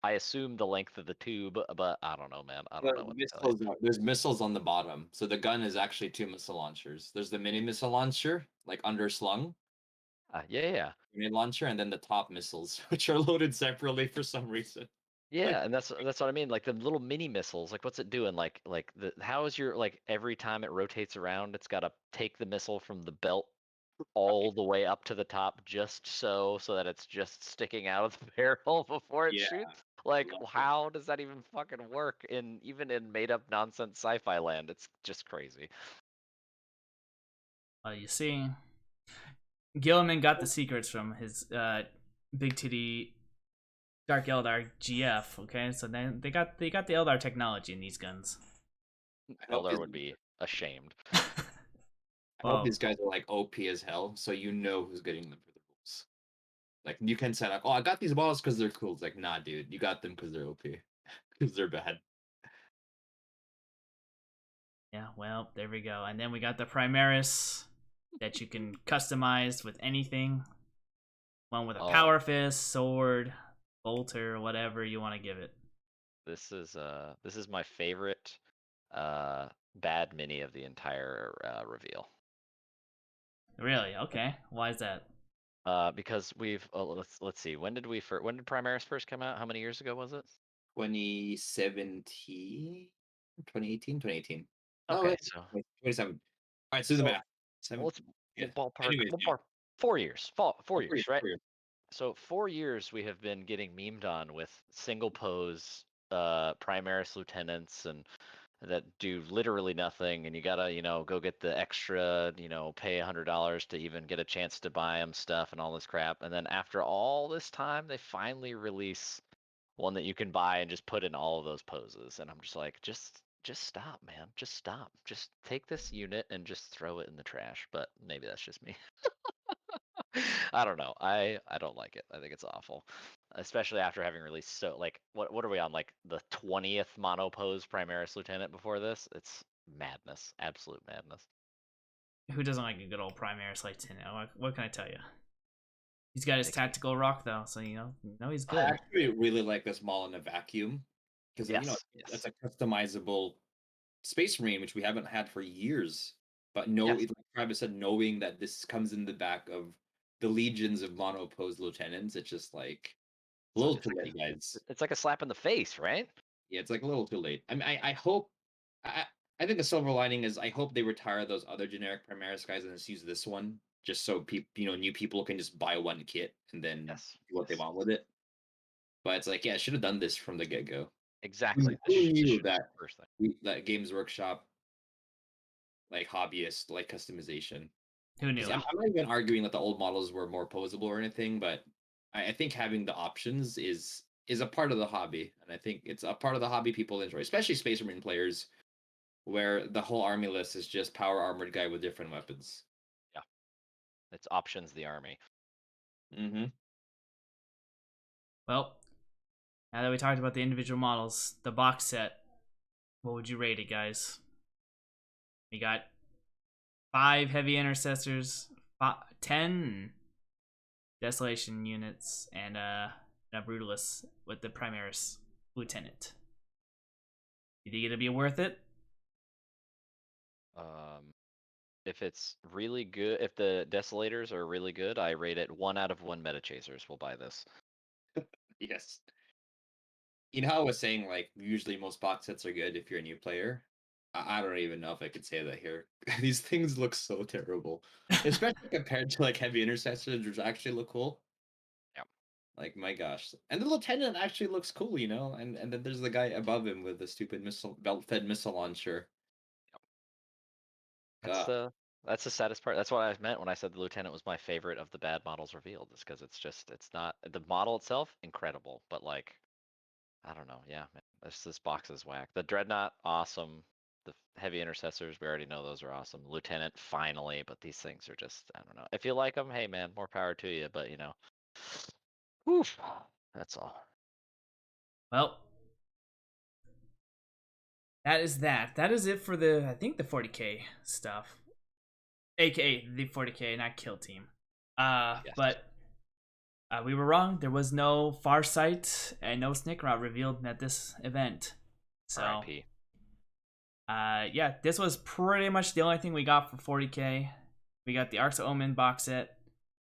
I assume the length of the tube, but I don't know, man. I don't know what to tell you. There's missiles on the bottom, so the gun is actually two missile launchers. There's the mini missile launcher, like underslung Yeah. grenade launcher, and then the top missiles, which are loaded separately for some reason. Like, Yeah, and that's what I mean. Like the little mini missiles, like what's it doing? Like the how is your like every time it rotates around, it's got to take the missile from the belt all the way up to the top just so that it's just sticking out of the barrel before it yeah, shoots. Like love it. how does that even fucking work in even in made up nonsense sci-fi land? It's just crazy. You see, Gilliman got the secrets from his big titty Dark Eldar GF. Okay, so then they got the Eldar technology in these guns. I hope Eldar his would be ashamed. I hope Well, these guys are like OP as hell, so you know who's getting them for the rules. Like you can say like, oh, I got these models because they're cool. It's like, nah, dude, you got them because they're OP, because they're bad. yeah, well, there we go. And then we got the Primaris that you can customize with anything. One with a Oh, power fist, sword, bolter, whatever you want to give it. this is my favorite bad mini of the entire reveal. Really? Okay. Why is that? Because we've let's see, when did Primaris first come out? How many years ago was it? 2017, 2018, 2018. Oh, Okay, wait, so 27. All right, so the so math. Seven. let's Yeah. ballpark Anyways, yeah. 4 years. 4 years, right? 4 years. So 4 years we have been getting memed on with single pose Primaris lieutenants and that do literally nothing, and you gotta go get the extra, pay $100 to even get a chance to buy them stuff and all this crap. And then after all this time, they finally release one that you can buy and just put in all of those poses. And I'm just like, just stop, man. Just stop. Just take this unit and just throw it in the trash. But maybe that's just me. I don't know. I don't like it. I think it's awful, especially after having released like what are we on, like the 20th mono pose Primaris Lieutenant before this? It's madness, absolute madness. Who doesn't like a good old Primaris Lieutenant? What can I tell you? He's got his Makes me- tactical rock though, so he's I good. actually really like this model in a vacuum because Yes, it's yes, a customizable Space Marine, which we haven't had for years. But no, yes. like Travis said, knowing that this comes in the back of the legions of mono-posed lieutenants, it's just like a little too late, guys. It's like a slap in the face, right? Yeah, it's like a little too late. I mean, I hope. I think the silver lining is I hope they retire those other generic Primaris guys and just use this one, just so people, new people can just buy one kit and then Yes, do what they yes. want with it. But it's like, yeah, I should have done this from the get go. Exactly. Who This knew should be that the first thing. that Games Workshop like hobbyist like customization? Who knew? Because I'm not even arguing that the old models were more posable or anything, but I think having the options is a part of the hobby, and I think it's a part of the hobby people enjoy, especially Space Marine players, where the whole army list is just power armored guy with different weapons. Yeah, it's options the army. Mm-hmm. Well, now that we talked about the individual models, the box set, what would you rate it, guys? We got 5 heavy intercessors, 10 desolation units, and a brutalist with the Primaris Lieutenant. You think it'll be worth it? If it's really good, if the Desolators are really good, I rate it 1 out of 1 Meta Chasers will buy this. Yes. You know how I was saying, like, usually most box sets are good if you're a new player? I don't even know if I could say that here. These things look so terrible. Especially compared to, like, heavy intercessors, which actually look cool. Yeah. Like, my gosh. And the lieutenant actually looks cool, And then there's the guy above him with the stupid belt-fed missile launcher. That's God. the saddest part. That's what I meant when I said the Lieutenant was my favorite of the bad models revealed. Is because it's not the model itself incredible, but like I don't know. Yeah, man, this box is whack. The Dreadnought, awesome. The heavy intercessors, we already know those are awesome. Lieutenant, finally, but these things are just, I don't know. If you like them, hey man, more power to you. But oof, that's all. Well, that is that. That is it for I think the 40k stuff. AKA the 40k, not Kill Team. Yes. But we were wrong. There was no Farsight and no Snickrot revealed at this event. So, R.I.P. Yeah, this was pretty much the only thing we got for 40k. We got the Arks Omen box set,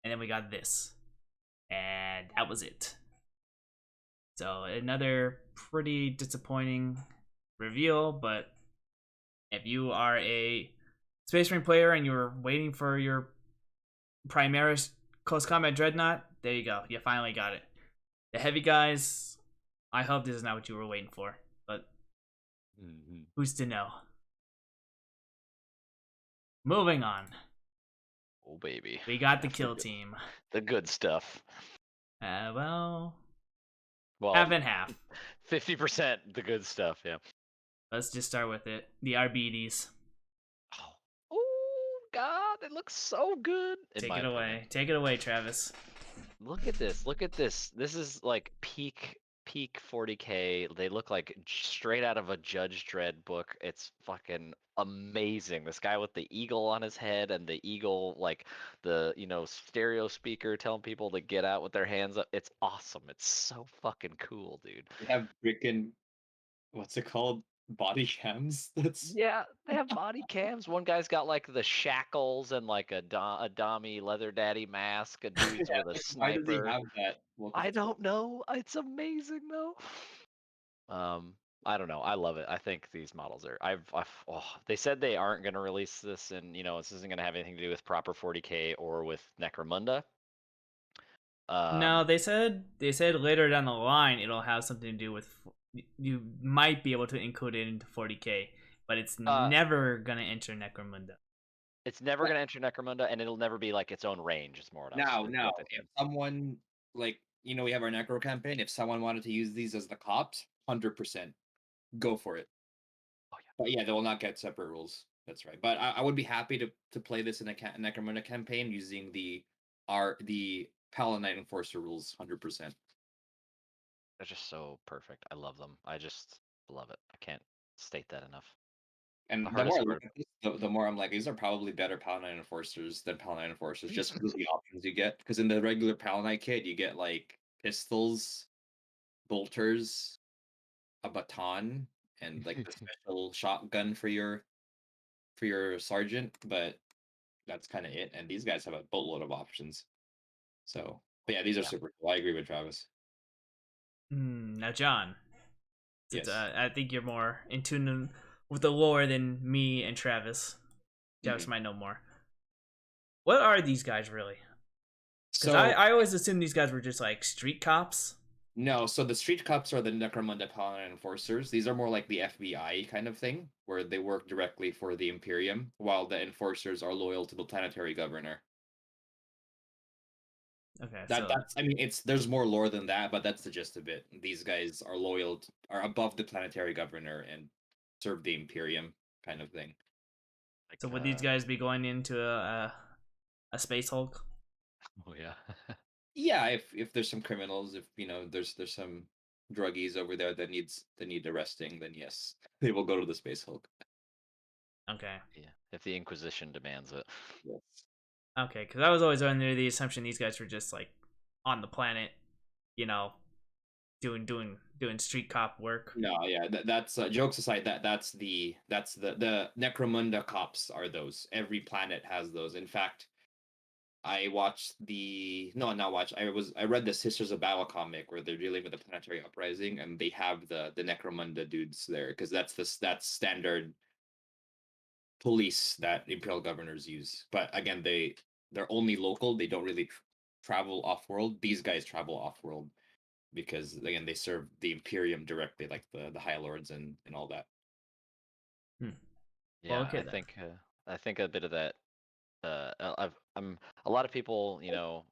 and then we got this. And that was it. So, another pretty disappointing reveal, but if you are a Space Marine player and you're waiting for your Primaris Close Combat Dreadnought, there you go. You finally got it. The heavy guys, I hope this is not what you were waiting for, but who's to know? Moving on. Oh baby. We got the That's Kill Team. The good stuff. Well, Well, half and half. 50% the good stuff. Yeah. Let's just start with it. The RBDs. Oh God. god, it looks so good. Take it away. Take it away, Travis. Look at this. Look at this. This is like peak 40K. They look like straight out of a Judge Dredd book. It's fucking amazing. This guy with the eagle on his head and the eagle like the, stereo speaker telling people to get out with their hands up. It's awesome. It's so fucking cool, dude. They have freaking what's it called? Body cams. That's Yeah, they have body cams. One guy's got like the shackles and like a dummy leather daddy mask. A dude's yeah, with a like, why does he sniper. have that? Well, I don't know. It's amazing though. I don't know. I love it. I think these models are. They said they aren't going to release this, and this isn't going to have anything to do with proper 40K or with Necromunda. No, they said later down the line it'll have something to do with. You might be able to include it into 40K, but it's never gonna enter Necromunda. It's never going to enter Necromunda, and it'll never be like its own range. It's more. Now, if someone like we have our Necro campaign. If someone wanted to use these as the cops, 100%, go for it. Oh yeah. But yeah, they will not get separate rules. That's right. But I would be happy to play this in a Necromunda campaign using the Paladin Enforcer rules 100%. They're just so perfect. I love them. I just love it. I can't state that enough. And the more I look at this, the more I'm like, these are probably better Paladin Enforcers than Paladin Enforcers, just because of the options you get. Because in the regular Paladin kit, you get like pistols, bolters, a baton, and like the special shotgun for your sergeant. But that's kind of it. And these guys have a boatload of options. So, but yeah, these are super cool. I agree with Travis. Now, John, Yes. I think you're more in tune with the lore than me and Travis. Travis might know more. What are these guys really? Because I always assumed these guys were just like street cops. No, so the street cops are the Necromunda Paladin Enforcers. These are more like the FBI kind of thing, where they work directly for the Imperium, while the Enforcers are loyal to the Planetary Governor. Okay, that's I mean, there's more lore than that, but that's the gist of it. These guys are are above the Planetary Governor and serve the Imperium kind of thing. So would these guys be going into a Space Hulk? Oh yeah. Yeah, if there's some criminals, if there's some druggies over there that need arresting, then yes, they will go to the Space Hulk. Okay. Yeah, if the Inquisition demands it. Yes. Okay, because I was always under the assumption these guys were just like on the planet, doing street cop work. No, yeah, that's jokes aside. That's the Necromunda cops are those. Every planet has those. In fact, I watched I read the Sisters of Battle comic where they're dealing with the planetary uprising, and they have the Necromunda dudes there because that's standard police that imperial governors use. But again, they're only local. They don't really travel off world. These guys travel off world because again they serve the Imperium directly, like the High Lords and all that. Yeah, well, okay, I think a bit of that. A lot of people,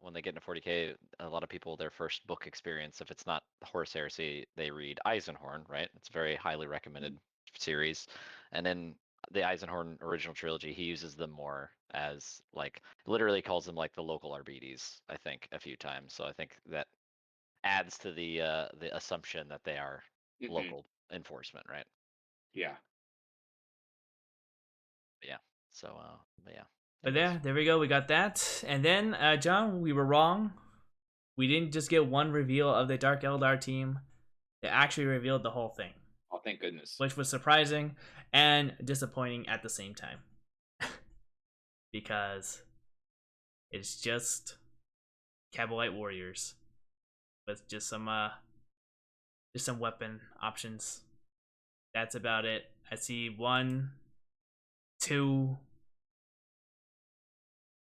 when they get into 40K, a lot of people their first book experience, if it's not Horus Heresy, they read Eisenhorn, right? It's a very highly recommended series, and then the Eisenhorn original trilogy, he uses them more as like literally calls them like the local Arbites, I think, a few times. So I think that adds to the assumption that they are local enforcement, right? Yeah. But yeah. So but yeah. But yeah, there we go. We got that. And then, John, we were wrong. We didn't just get one reveal of the Dark Eldar team. They actually revealed the whole thing. Oh, thank goodness. Which was surprising and disappointing at the same time. Because it's just Kabalite warriors with just some weapon options. That's about it. I see 1, 2,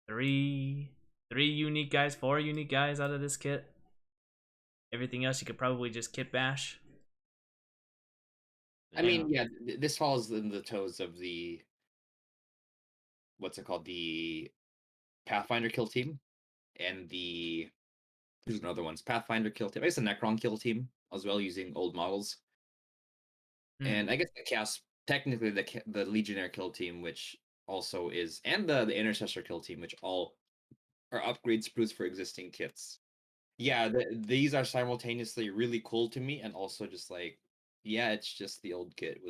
3 unique guys, 4 unique guys out of this kit. Everything else you could probably just kit bash. I mean, yeah, this falls in the toes of the what's it called, the Pathfinder Kill Team, and there's another one's Pathfinder Kill Team. I guess the Necron Kill Team as well, using old models. And I guess the Chaos, technically the Legionnaire Kill Team, which also is, and the Intercessor Kill Team, which all are upgrade sprues for existing kits. Yeah, these are simultaneously really cool to me, and also just like, yeah, it's just the old kit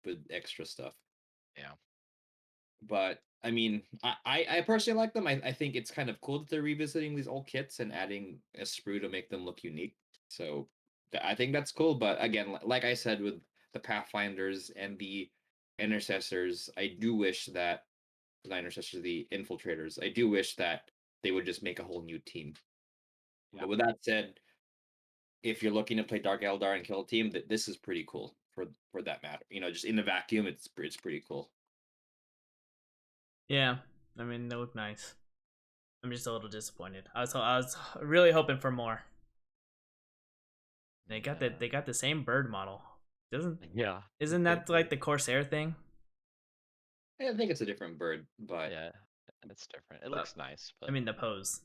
with extra stuff. Yeah. But I mean, I personally like them. I think it's kind of cool that they're revisiting these old kits and adding a sprue to make them look unique. So I think that's cool. But again, like I said, with the Pathfinders and the Intercessors, I do wish that the Intercessors, the Infiltrators, I do wish that they would just make a whole new team. Yeah. But with that said, if you're looking to play Dark Eldar and Kill Team, that this is pretty cool for that matter. You know, just in the vacuum, it's pretty cool. Yeah, I mean, they look nice. I'm just a little disappointed. I was really hoping for more. They got the same bird model. Yeah. Isn't that like the Corsair thing? I think it's a different bird, but Yeah. It's different. It looks nice, I but mean, the pose.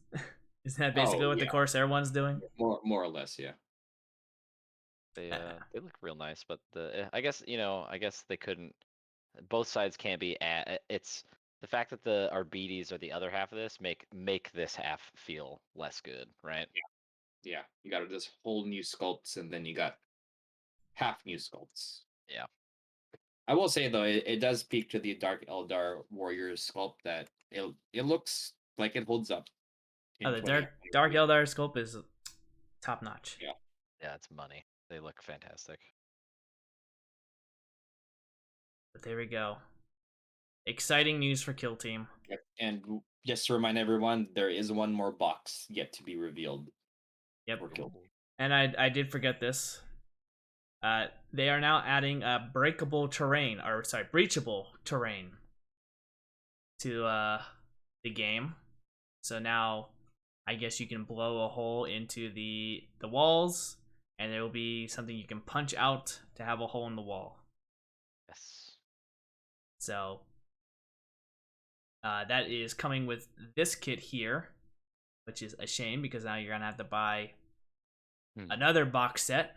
Isn't that basically what the yeah, Corsair one's doing? more or less, yeah. they look real nice. But I guess I guess they couldn't. Both sides can't be it's the fact that the Arbites are the other half of this make this half feel less good, right? Yeah, you got this whole new sculpts, and then you got half new sculpts. Yeah. I will say though, it does speak to the Dark Eldar Warriors sculpt that it looks like it holds up. Oh, In the 20. Dark Eldar sculpt is top notch. Yeah. Yeah, it's money. They look fantastic. But there we go. Exciting news for Kill Team. Yep. And just to remind everyone, there is one more box yet to be revealed. Yep. For Kill Team. And I did forget this. They are now adding breachable terrain to the game. So now I guess you can blow a hole into the walls, and there will be something you can punch out to have a hole in the wall. Yes. So that is coming with this kit here, which is a shame because now you're gonna have to buy another box set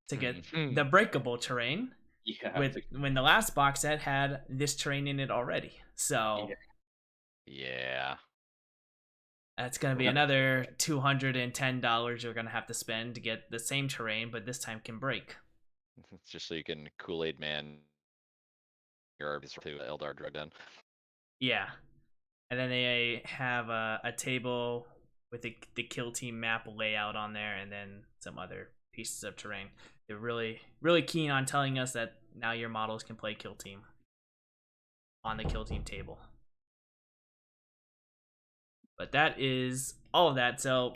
to get the breakable terrain. Yeah. When the last box set had this terrain in it already. So Yeah. that's gonna be another $210 you're gonna have to spend to get the same terrain, but this time can break. It's just so you can Kool-Aid Man your Arby's to Eldar drugged in. Yeah. And then they have a table with the Kill Team map layout on there, and then some other pieces of terrain. They're really, really keen on telling us that now your models can play Kill Team on the Kill Team table. But that is all of that. So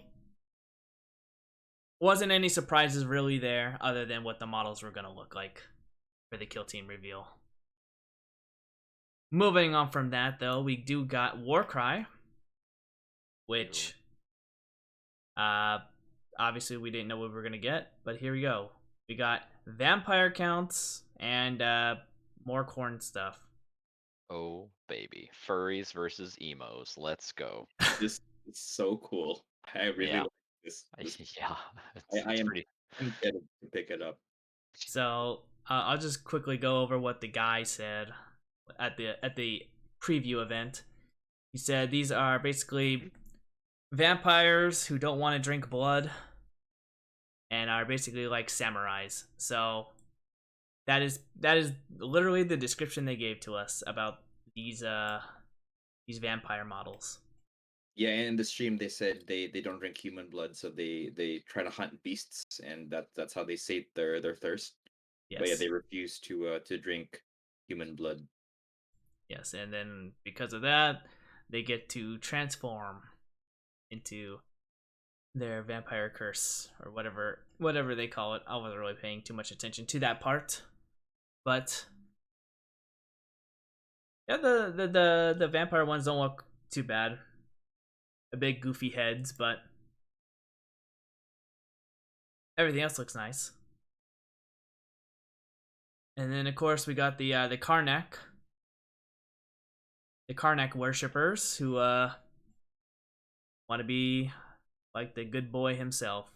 wasn't any surprises really there other than what the models were going to look like for the Kill Team reveal. Moving on from that, though, we do got Warcry, which obviously we didn't know what we were going to get, but here we go. We got vampire counts and more corn stuff. Oh, baby. Furries versus emos. Let's go. This is so cool. I really like this. Yeah. I am pretty... excited to pick it up. So I'll just quickly go over what the guy said at the preview event. He said these are basically vampires who don't want to drink blood and are basically like samurais. So that is literally the description they gave to us about these vampire models. Yeah, in the stream they said they don't drink human blood, so they try to hunt beasts, and that's how they sate their thirst. Yes. But yeah, they refuse to drink human blood. Yes, and then because of that, they get to transform into their vampire curse or whatever they call it. I wasn't really paying too much attention to that part, but yeah, the vampire ones don't look too bad. A big goofy heads, but everything else looks nice. And then of course we got the Karnak worshippers who want to be like the good boy himself.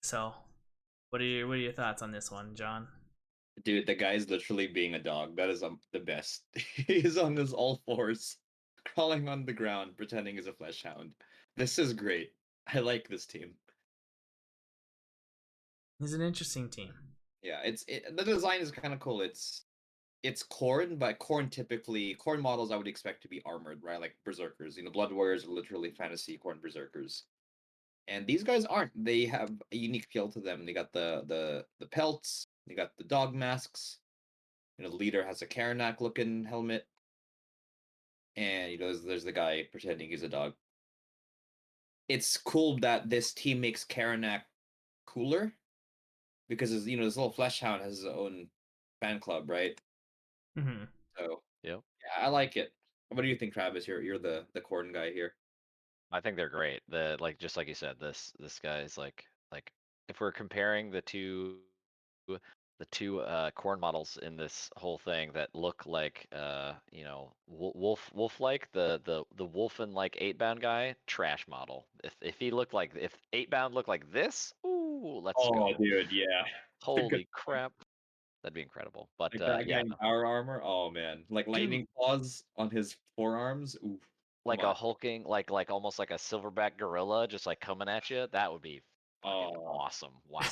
So, what are your thoughts on this one, John? Dude, the guy's literally being a dog. That is the best. He's on his all fours, crawling on the ground, pretending he's a flesh hound. This is great. I like this team. It's an interesting team. Yeah, the design is kind of cool. It's Khorne, but Khorne models I would expect to be armored, right? Like berserkers. Blood warriors are literally fantasy Khorne berserkers. And these guys aren't. They have a unique feel to them. They got the pelts, they got the dog masks. The leader has a Karanak looking helmet. And there's the guy pretending he's a dog. It's cool that this team makes Karanak cooler because this little flesh hound has his own fan club, right? Mm-hmm. So Yep. yeah, I like it. What do you think, Travis? You're the Corden guy here. I think they're great. Just like you said, this guy is like if we're comparing the two corn models in this whole thing that look like wolf like the wolfen like 8-bound guy, trash model. If he looked like, if 8-bound looked like this, ooh, let's Oh, go. dude, yeah. Holy crap. That'd be incredible. But Like that guy yeah, in no. power armor. Oh man, like Dude, lightning claws on his forearms. Oof, come like on. a hulking, like almost like a silverback gorilla just like coming at you, that would be fucking Oh, awesome. Wow.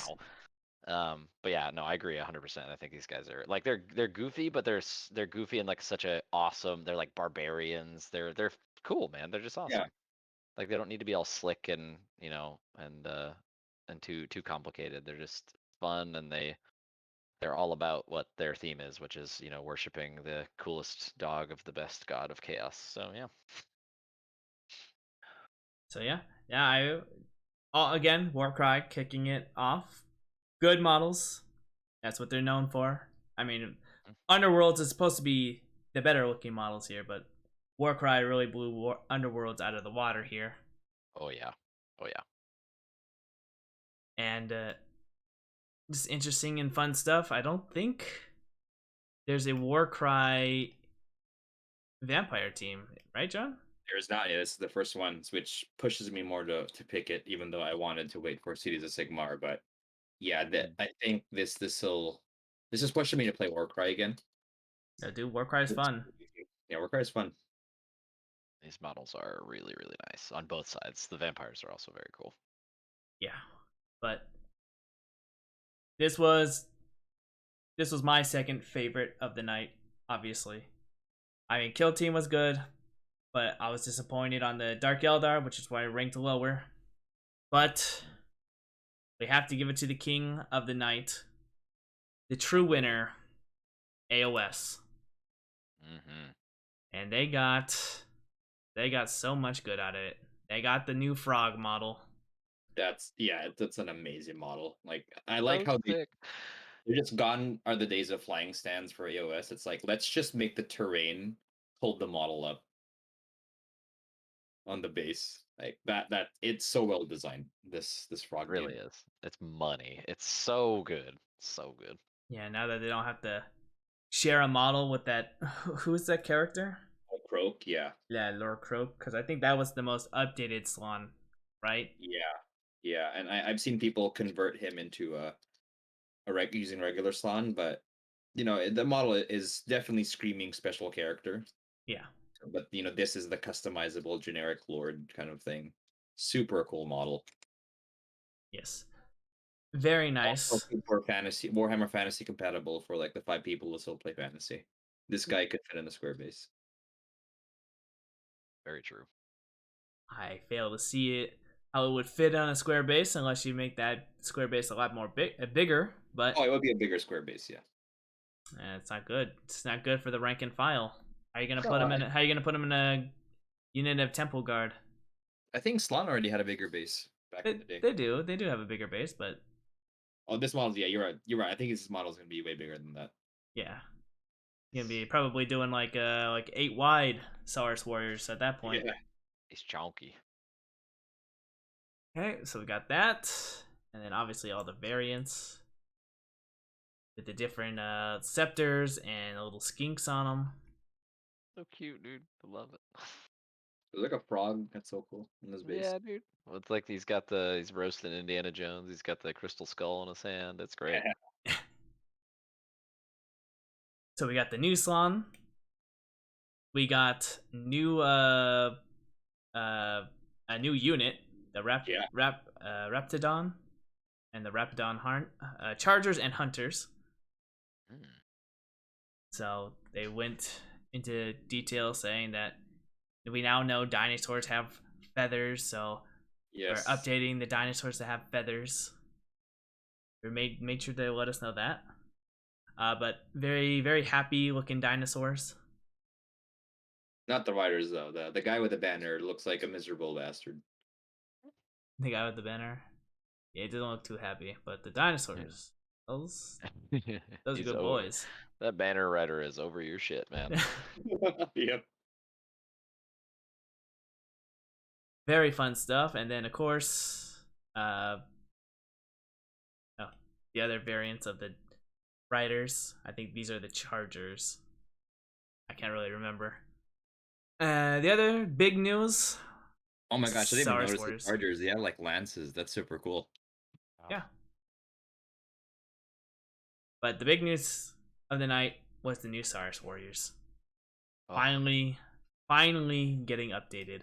But yeah, no, I agree 100%. I think these guys are like they're goofy, but they're goofy in like such a awesome. They're like barbarians. They're cool, man. They're just yeah. awesome. Like they don't need to be all slick and and too complicated. They're just fun, and they're all about what their theme is, which is worshiping the coolest dog of the best god of chaos. So yeah. So yeah. Again, Warcry kicking it off. Good models. That's what they're known for. I mean, Underworlds is supposed to be the better looking models here, but Warcry really blew Underworlds out of the water here. Oh yeah. Oh yeah. And just interesting and fun stuff. I don't think there's a Warcry vampire team, right, John? There's not. Yeah, this is the first one, which pushes me more to pick it, even though I wanted to wait for Cities of Sigmar. But yeah, I think this is pushing me to play Warcry again. No, dude, Warcry is fun. Yeah, Warcry is fun. These models are really, really nice on both sides. The vampires are also very cool. Yeah, but this was my second favorite of the night. Obviously, I mean, Kill Team was good, but I was disappointed on the Dark Eldar, which is why I ranked lower. But we have to give it to the king of the night, the true winner, AOS. Mm-hmm. And they got so much good out of it. They got the new frog model. That's an amazing model. Like I like So how sick. they're just gone are the days of flying stands for AOS. It's like let's just make the terrain hold the model up on the base. Like that it's so well designed, this frog It really game. is. It's money. It's so good. So good. Yeah, now that they don't have to share a model with that who's that character? Oh, Croak, yeah. Yeah, Lord Croak, because I think that was the most updated Slan, right? Yeah. Yeah. And I've seen people convert him into using regular Slan, but the model is definitely screaming special character. Yeah. But this is the customizable generic Lord kind of thing. Super cool model. Yes. Very Also nice. good for Warhammer Fantasy compatible for like the 5 people who still play Fantasy. This guy could fit in a square base. Very true. I fail to see it how it would fit on a square base unless you make that square base a lot more bigger. But Oh, it would be a bigger square base, yeah. it's not good. It's not good for the rank and file. How are you gonna No, put him in? How are you gonna put him in a unit of Temple Guard? I think Slan already had a bigger base back in the day. They do. They do have a bigger base, but Oh, this model's you're right. You're right. I think this model's gonna be way bigger than that. yeah, you're gonna be probably doing like 8 wide Saurus warriors at that point. Yeah. He's chonky. Okay, so we got that, and then obviously all the variants with the different scepters and little skinks on them. So cute, dude. I love it. There's like a frog. That's so cool in this base. Yeah, dude. Well, it's like he's roasting Indiana Jones. He's got the crystal skull in his hand. It's great. Yeah. So we got the new Slon. We got new a new unit, the Raptidon, and the Raptidon Chargers and Hunters. Mm. So they went into detail saying that we now know dinosaurs have feathers, so Yes. we're updating the dinosaurs to have feathers. We made sure to let us know that. But very, very happy looking dinosaurs. Not the riders though. The guy with the banner looks like a miserable bastard. The guy with the banner. Yeah, it doesn't look too happy, but the dinosaurs, those are He's good over. boys. That banner rider is over your shit, man. Yep. Very fun stuff, and then of course, the other variants of the riders. I think these are the Chargers. I can't really remember. The other big news. Oh my gosh, I didn't even Star notice Wars. the Chargers. They have like lances. That's super cool. Yeah. But the big news of the night was the new Star Warriors. Oh. Finally getting updated.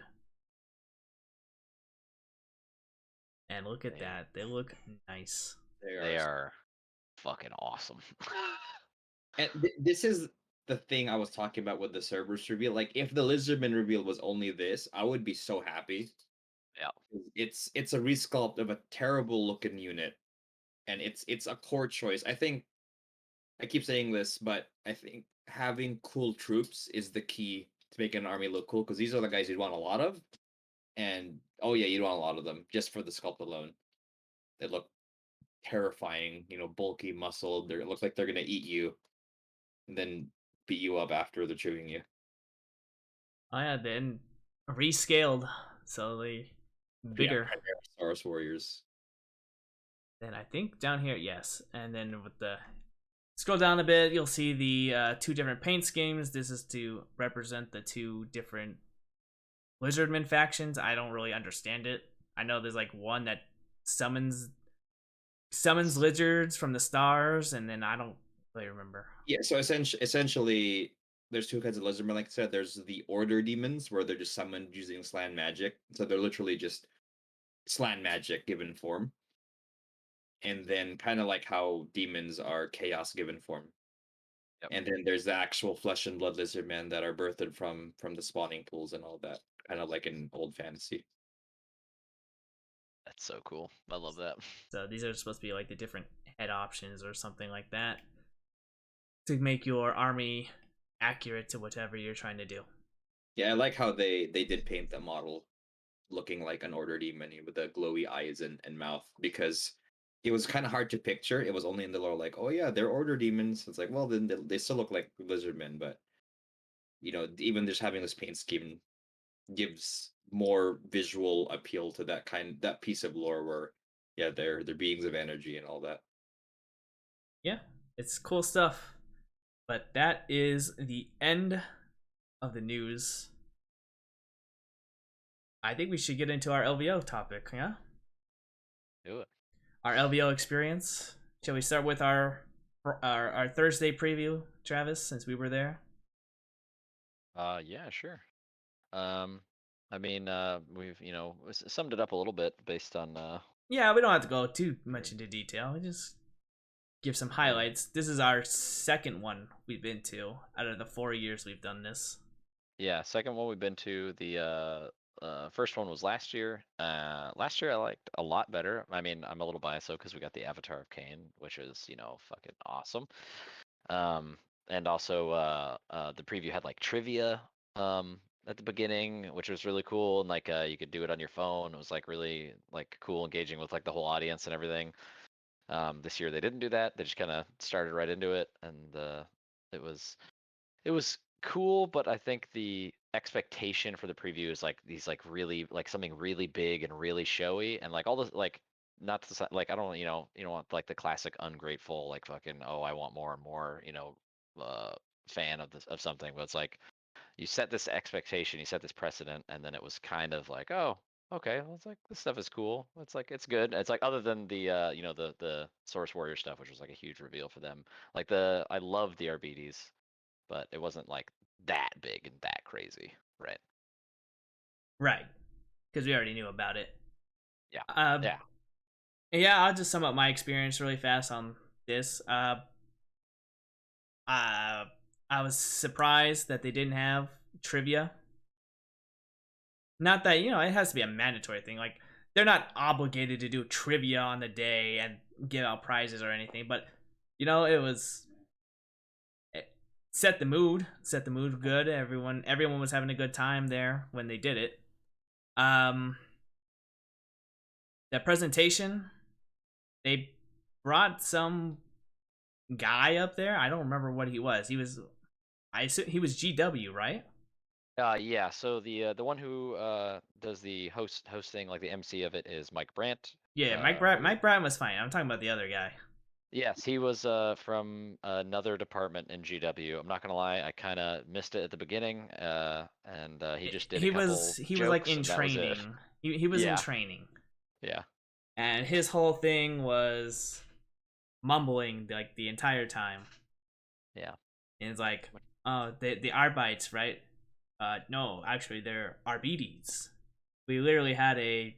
And look at that. They look nice. They are fucking awesome. And this is the thing I was talking about with the Cerberus reveal. Like, if the Lizardman reveal was only this, I would be so happy. Yeah. It's a resculpt of a terrible looking unit, and it's a core choice. I think I keep saying this, but I think having cool troops is the key to making an army look cool, because these are the guys you'd want a lot of, and oh yeah, you'd want a lot of them just for the sculpt alone. They look terrifying, bulky, muscled. It looks like they're gonna eat you, and then beat you up after they're chewing you. Oh yeah, then rescaled, so they bigger. Yeah, Star Wars Warriors. Then I think down here, yes, and then with the scroll down a bit, you'll see the two different paint schemes. This is to represent the two different Lizardman factions. I don't really understand it. I know there's like one that summons lizards from the stars, and then I don't really remember. Yeah, so essentially, there's two kinds of lizardmen. Like I said, there's the Order demons, where they're just summoned using slan magic. So they're literally just slan magic given form. And then kind of like how demons are chaos given form. Yep. And then there's the actual flesh and blood lizardmen that are birthed from the spawning pools and all that, kind of like in old fantasy. That's so cool. I love that. So these are supposed to be like the different head options or something like that to make your army accurate to whatever you're trying to do. Yeah, I like how they did paint the model looking like an Order demon with the glowy eyes and mouth, because it was kind of hard to picture. It was only in the lore like, oh yeah, they're Order demons. It's like, well, then they still look like lizardmen, but even just having this paint scheme gives more visual appeal to that piece of lore where, yeah, they're beings of energy and all that. Yeah, it's cool stuff. But that is the end of the news. I think we should get into our LVO topic, yeah? Do it. Our LVO experience. Shall we start with our Thursday preview, Travis, since we were there? Yeah, sure. I mean, we've summed it up a little bit based on Yeah, we don't have to go too much into detail. We just give some highlights. This is our second one we've been to out of the 4 years we've done this. Yeah, second one we've been to. The first one was last year. Last year I liked a lot better. I mean, I'm a little biased though because we got the Avatar of Cain, which is fucking awesome. And also the preview had like trivia at the beginning, which was really cool, and like you could do it on your phone. It was like really like cool, engaging with like the whole audience and everything. This year they didn't do that. They just kind of started right into it, and it was cool, but I think the expectation for the preview is like these like really like something really big and really showy, and like all this like not to like I don't you don't want like the classic ungrateful like fucking oh I want more and more fan of this of something, but it's like you set this expectation, you set this precedent, and then it was kind of like oh okay, well, it's like this stuff is cool. It's like it's good. It's like other than the the Source Warrior stuff, which was like a huge reveal for them. Like I love the Arbites. but it wasn't like that big and that crazy, right? Right. Because we already knew about it. Yeah. Yeah. Yeah, I'll just sum up my experience really fast on this. I was surprised that they didn't have trivia. Not that, it has to be a mandatory thing. Like, they're not obligated to do trivia on the day and give out prizes or anything, but it set the mood good. Everyone was having a good time there when they did it. The presentation, they brought some guy up there. I don't remember what he was. I assume he was GW, right? Yeah. So the one who does the hosting, like the MC of it, is Mike Brandt. Yeah, Mike Brown was fine. I'm talking about the other guy. Yes, he was from another department in GW. I'm not gonna lie, I kind of missed it at the beginning, and he just did a couple he was like jokes, in and that was it. training. He was in Yeah, training, yeah, and his whole thing was mumbling like the entire time. yeah. And it's like, oh, the Arbites, right? No, actually, they're Arbites. We literally had a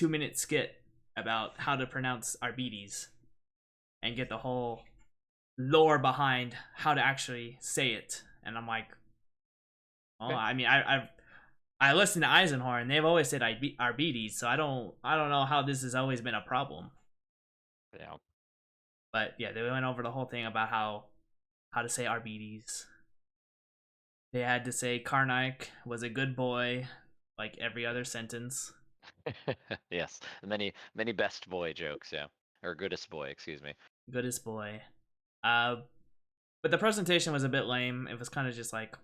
2-minute skit about how to pronounce Arbites and get the whole lore behind how to actually say it. And I'm like, oh, Okay. I mean, I listen to Eisenhorn. They've always said Arbites, so I don't know how this has always been a problem. Yeah. But yeah, they went over the whole thing about how to say Arbites. They had to say Karnak was a good boy, like every other sentence. Yes, many best boy jokes, yeah, or goodest boy, excuse me. Goodest boy. But the presentation was a bit lame. It was kind of just like,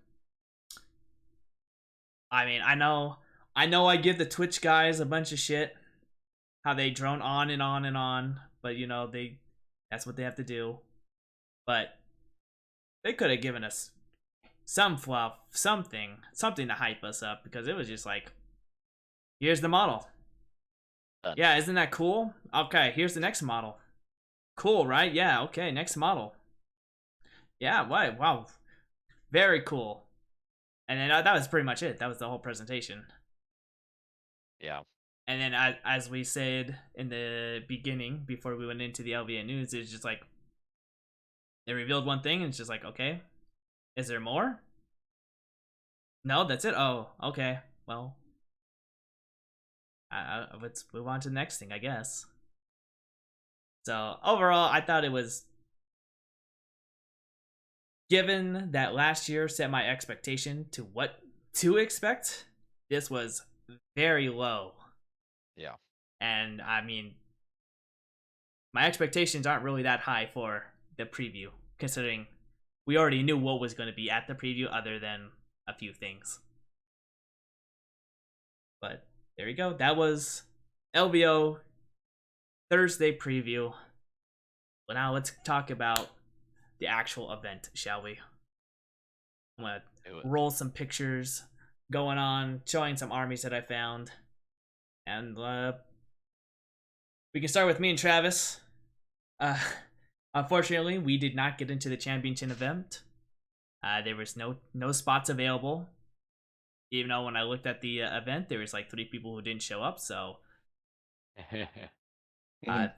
I mean, I give the Twitch guys a bunch of shit, how they drone on and on and on, but that's what they have to do. But they could have given us some fluff, something to hype us up, because it was just like, here's the model. Done. Yeah, isn't that cool? Okay, here's the next model. Cool, right? Yeah, okay, next model. Yeah, wow. Very cool. And then that was pretty much it. That was the whole presentation. Yeah. And then as we said in the beginning, before we went into the LVO news, it's just like, they revealed one thing and it's just like, okay, is there more? No, that's it. Oh, okay. Well, let's move on to the next thing, I guess. So overall, I thought it was, given that last year set my expectation to what to expect, this was very low. Yeah. And I mean, my expectations aren't really that high for the preview, considering we already knew what was going to be at the preview, other than a few things. But there you go. That was LVO Thursday preview. Well, now let's talk about the actual event, shall we? I'm gonna roll some pictures going on, showing some armies that I found, and we can start with me and Travis. Unfortunately, we did not get into the championship event. There was no spots available. Even though when I looked at the event, there was like 3 people who didn't show up. So,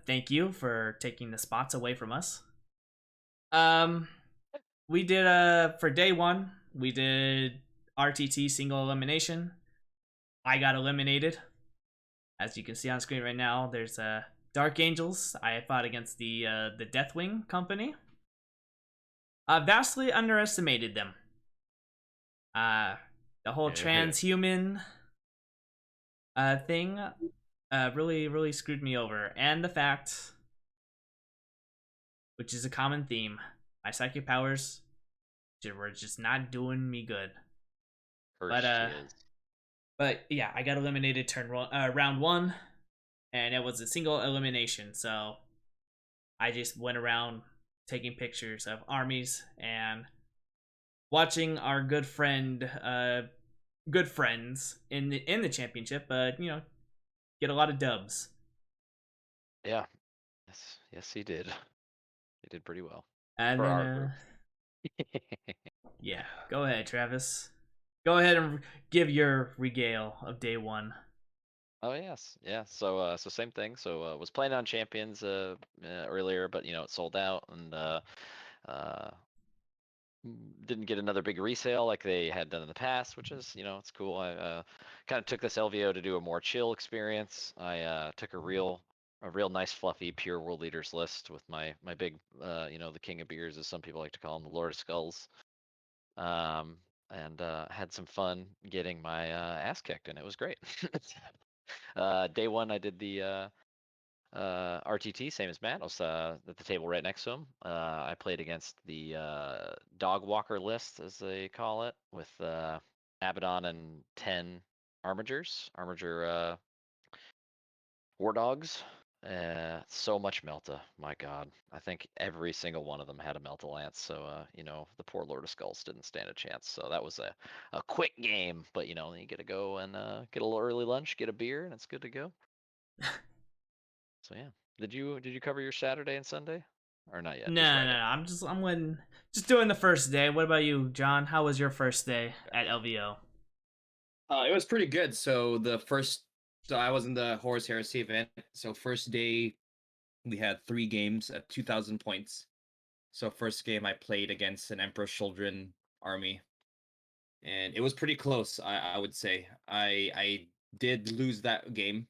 thank you for taking the spots away from us. We did for day 1, we did RTT single elimination. I got eliminated. As you can see on screen right now, there's Dark Angels. I fought against the Deathwing company. Vastly underestimated them. The whole transhuman thing really screwed me over. And the fact, which is a common theme, my psychic powers were just not doing me good. But yeah, I got eliminated round 1, and it was a single elimination. So I just went around taking pictures of armies and watching our good friends in the championship, get a lot of dubs. Yeah. Yes, he did. He did pretty well. And for then our group. Yeah, go ahead, Travis. Go ahead and give your regale of day one. Oh yes, yeah. So same thing. So was playing on Champions earlier, but it sold out, and uh, didn't get another big resale like they had done in the past, which is it's cool. I kind of took this LVO to do a more chill experience. I took a real nice fluffy pure world leaders list with my big the king of beers, as some people like to call him, the Lord of Skulls. And had some fun getting my ass kicked, and it was great. Day one, I did the RTT, same as Matt. I was at the table right next to him. I played against the Dog Walker list, as they call it, with Abaddon and 10 Armiger War Dogs. So much Melta, my god. I think every single one of them had a Melta Lance, so the poor Lord of Skulls didn't stand a chance. So that was a quick game, but you get to go and get a little early lunch, get a beer, and it's good to go. So yeah. Did you cover your Saturday and Sunday? Or not yet? Just No, Friday. no, just doing the first day. What about you, John? How was your first day Okay. at LVO? It was pretty good. So I was in the Horus Heresy event. So first day we had 3 games at 2,000 points. So first game I played against an Emperor's Children army, and it was pretty close. I would say I did lose that game.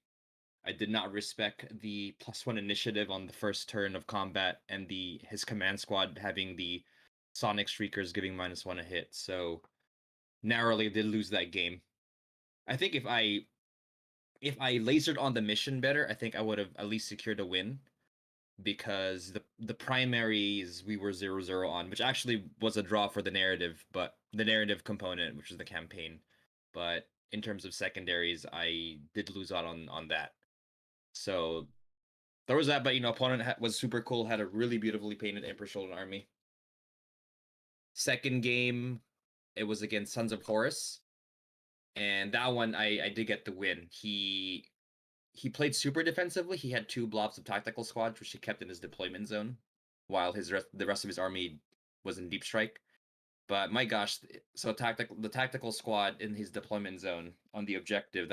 I did not respect the +1 initiative on the first turn of combat, and his command squad having the Sonic Shriekers giving -1 a hit. So narrowly did lose that game. I think if I lasered on the mission better, I think I would have at least secured a win, because the primaries we were 0-0 on, which actually was a draw for the narrative, but the narrative component, which is the campaign. But in terms of secondaries, I did lose out on that. So there was that, but opponent was super cool, had a really beautifully painted Emperor Shoulder army. Second game, it was against Sons of Horus, and that one I did get the win. He played super defensively. He had 2 blobs of tactical squads, which he kept in his deployment zone, while the rest of his army was in deep strike. But my gosh, so the tactical squad in his deployment zone on the objective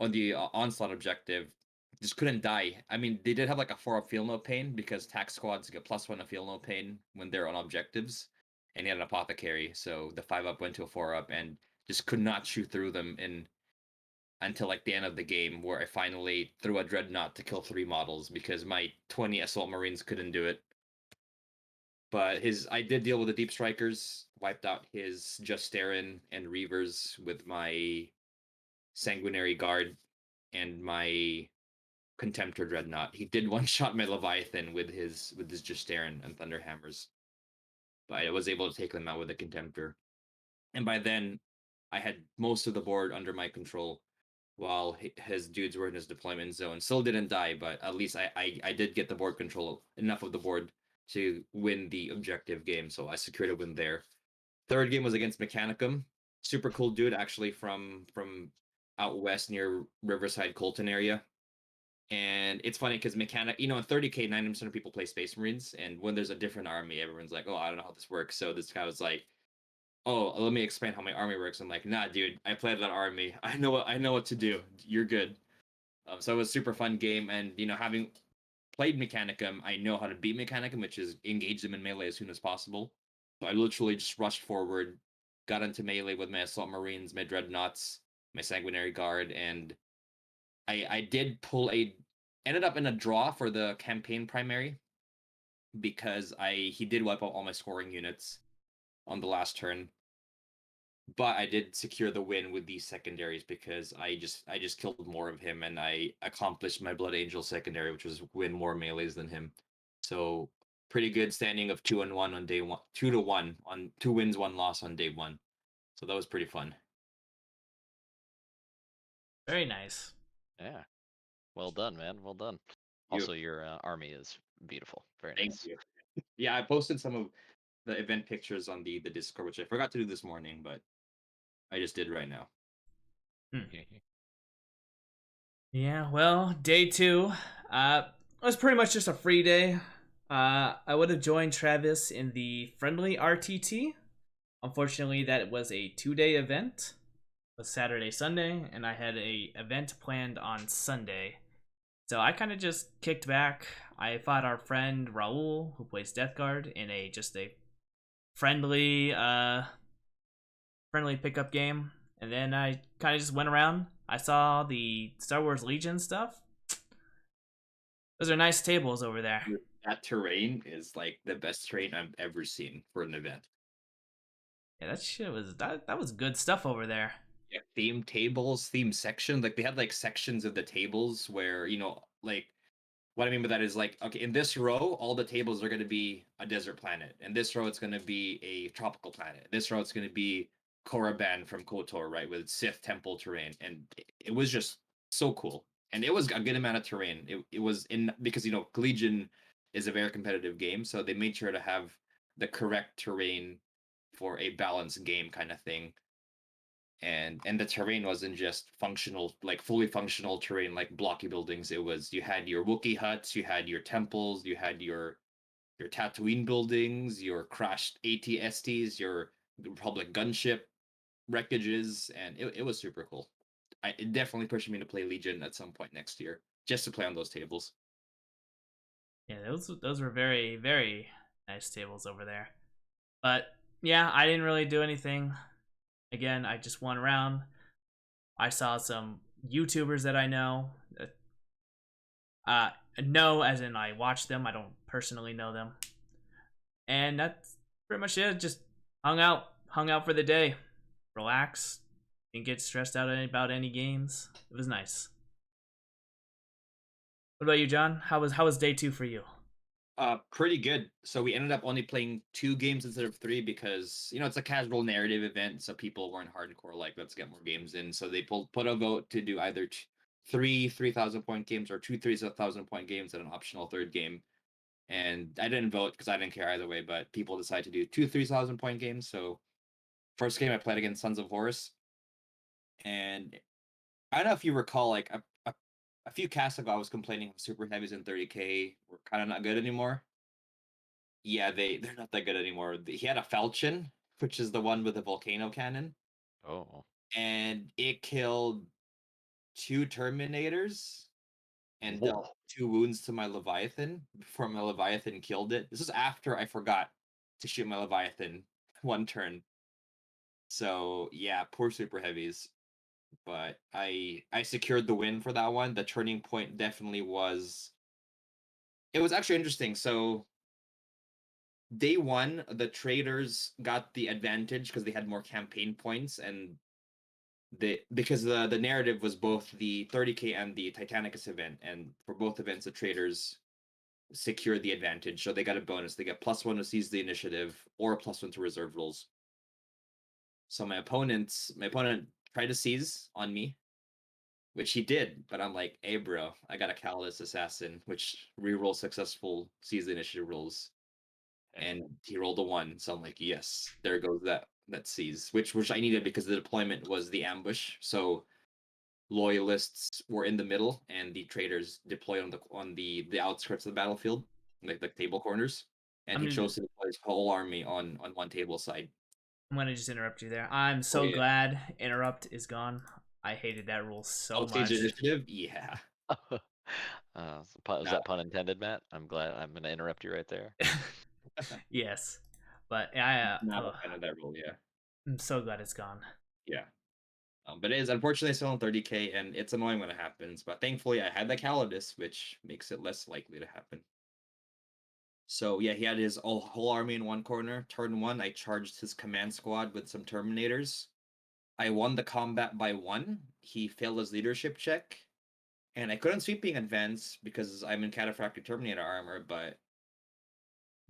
on the onslaught objective just couldn't die. I mean, they did have like a 4-up feel no pain, because tac squads get +1 to feel no pain when they're on objectives, and he had an apothecary, so the 5-up went to a 4-up and just could not shoot through them until like the end of the game, where I finally threw a dreadnought to kill 3 models because my 20 assault marines couldn't do it. But I did deal with the deep strikers, wiped out his Justarin and Reavers with my sanguinary guard and my Contemptor dreadnought. He did one shot my Leviathan with his Justarin and Thunderhammers, but I was able to take them out with a Contemptor. And by then, I had most of the board under my control, while his dudes were in his deployment zone. Still didn't die, but at least I did get the board control, enough of the board to win the objective game. So I secured a win there. Third game was against Mechanicum. Super cool dude, actually, from out west near Riverside, Colton area. And it's funny because Mechanic, in 30K, 90% of people play Space Marines, and when there's a different army, everyone's like, "Oh, I don't know how this works." So this guy was like, "Oh, let me explain how my army works." I'm like, "Nah, dude, I played that army. I know what to do. You're good." So it was a super fun game, and having played Mechanicum, I know how to beat Mechanicum, which is engage them in melee as soon as possible. So I literally just rushed forward, got into melee with my assault marines, my dreadnoughts, my sanguinary guard, and I did ended up in a draw for the campaign primary, because he did wipe out all my scoring units on the last turn. But I did secure the win with these secondaries, because I just killed more of him, and I accomplished my Blood Angel secondary, which was win more melees than him. So pretty good standing of 2-1 on day one, 2-1 on 2 wins, 1 loss on day one. So that was pretty fun. Very nice. Yeah. Well done, man. Well done. You, Also, your army is beautiful. Very thank nice. you. Yeah, I posted some of the event pictures on the Discord, which I forgot to do this morning, but I just did right now. Yeah, well, day two, it was pretty much just a free day. I would have joined Travis in the friendly RTT. Unfortunately, that was a 2-day event. It was Saturday, Sunday, and I had a event planned on Sunday. So I kind of just kicked back. I fought our friend Raul, who plays Death Guard, in a friendly friendly pickup game, and then I kind of just went around. I saw the Star Wars Legion stuff. Those are nice tables over there. That terrain is like the best terrain I've ever seen for an event. Yeah, that shit was that was good stuff over there. Yeah, theme tables, theme section. Like they had like sections of the tables where, like what I mean by that is like, okay, in this row, all the tables are going to be a desert planet. In this row, it's going to be a tropical planet. This row, it's going to be Korriban from KOTOR, right, with Sith temple terrain, and it was just so cool. And it was a good amount of terrain. It was in because Legion is a very competitive game, so they made sure to have the correct terrain for a balanced game kind of thing. And the terrain wasn't just functional, like fully functional terrain like blocky buildings. It was, you had your Wookiee huts, you had your temples, you had your Tatooine buildings, your crashed AT-STs, your Republic gunship wreckages, and it was super cool. It definitely pushed me to play Legion at some point next year, just to play on those tables. Yeah, those were very very nice tables over there. But yeah, I didn't really do anything. Again, I just went around. I saw some YouTubers that I know. Uh, know as in I watch them. I don't personally know them. And that's pretty much it. Just hung out for the day, relax, didn't get stressed out about any games. It was nice. What about you, John? How was day 2 for you? Pretty good. So we ended up only playing 2 games instead of 3 because it's a casual narrative event, so people weren't hardcore like let's get more games in. So they put a vote to do either three 3,000 point games or two 3,000 point games and an optional third game. And I didn't vote because I didn't care either way, but people decided to do two 3,000 point games. So first game I played against Sons of Horus, and I don't know if you recall, like a few casts ago, I was complaining super heavies in 30K were kind of not good anymore. Yeah, they're not that good anymore. He had a falchion, which is the one with the volcano cannon, Oh. and it killed 2 Terminators and Whoa. dealt 2 wounds to my Leviathan before my Leviathan killed it. This is after I forgot to shoot my Leviathan 1 turn. So yeah, poor super heavies. But I secured the win for that one. The turning point definitely was. It was actually interesting. So day 1, the traders got the advantage because they had more campaign points, and because the narrative was both the 30K and the Titanicus event, and for both events the traders secured the advantage, so they got a bonus. They get +1 to seize the initiative or a +1 to reserve rolls. So my opponent tried to seize on me, which he did, but I'm like, hey bro, I got a Callous Assassin, which reroll successful seize the initiative rolls. And he rolled a 1, so I'm like, yes, there goes that seize, which I needed because the deployment was the ambush. So loyalists were in the middle, and the traders deployed on the outskirts of the battlefield, like the table corners. And I'm he gonna, chose to deploy his whole army on one table side. I'm gonna just interrupt you there. I'm Oh so yeah, glad interrupt is gone. I hated that rule so outstage much. initiative, yeah. Is that pun intended, Matt? I'm glad. I'm going to interrupt you right there. Yes, but Not a fan of that rule, yeah, I'm so glad it's gone. yeah. But it is unfortunately still on 30K, and it's annoying when it happens. But thankfully, I had the Calidus, which makes it less likely to happen. So yeah, he had his whole army in one corner. Turn 1, I charged his command squad with some Terminators. I won the combat by 1. He failed his leadership check, and I couldn't sweeping advance because I'm in Cataphractic Terminator armor. But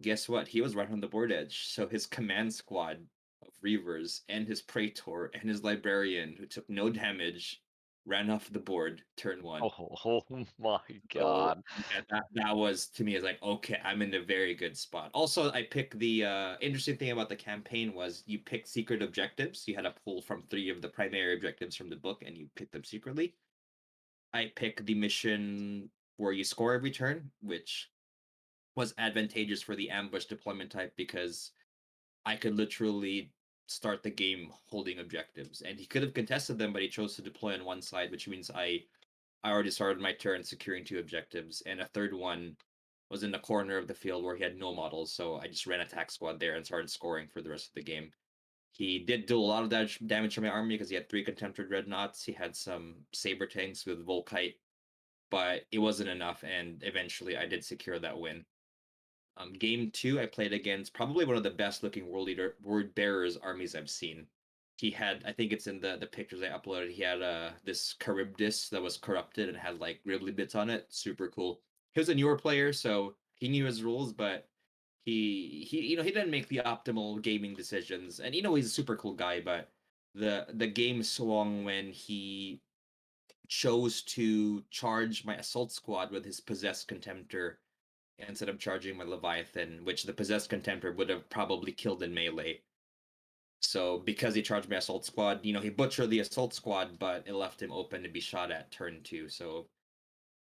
guess what? He was right on the board edge. So his command squad of Reavers and his Praetor and his Librarian, who took no damage, ran off the board turn 1. Oh my So God. yeah, that was to me is like, okay, I'm in a very good spot. Also, I picked the interesting thing about the campaign was you picked secret objectives. You had to pull from 3 of the primary objectives from the book, and you picked them secretly. I picked the mission where you score every turn, which was advantageous for the ambush deployment type because I could literally start the game holding objectives, and he could have contested them, but he chose to deploy on one side, which means I already started my turn securing 2 objectives, and a third one was in the corner of the field where he had no models, so I just ran attack squad there and started scoring for the rest of the game. He did do a lot of damage to my army because he had 3 Contemptor Dreadnoughts, he had some Saber tanks with Volkite, but it wasn't enough, and eventually I did secure that win. Game 2, I played against probably one of the best looking Word Bearers armies I've seen. He had, I think it's in the pictures I uploaded, he had this Charybdis that was corrupted and had like Gribbly bits on it. Super cool. He was a newer player, so he knew his rules, but he he didn't make the optimal gaming decisions. And he's a super cool guy, but the game swung when he chose to charge my assault squad with his possessed contemptor instead of charging my Leviathan, which the possessed contemptor would have probably killed in melee. So because he charged my assault squad, he butchered the assault squad, but it left him open to be shot at turn 2. So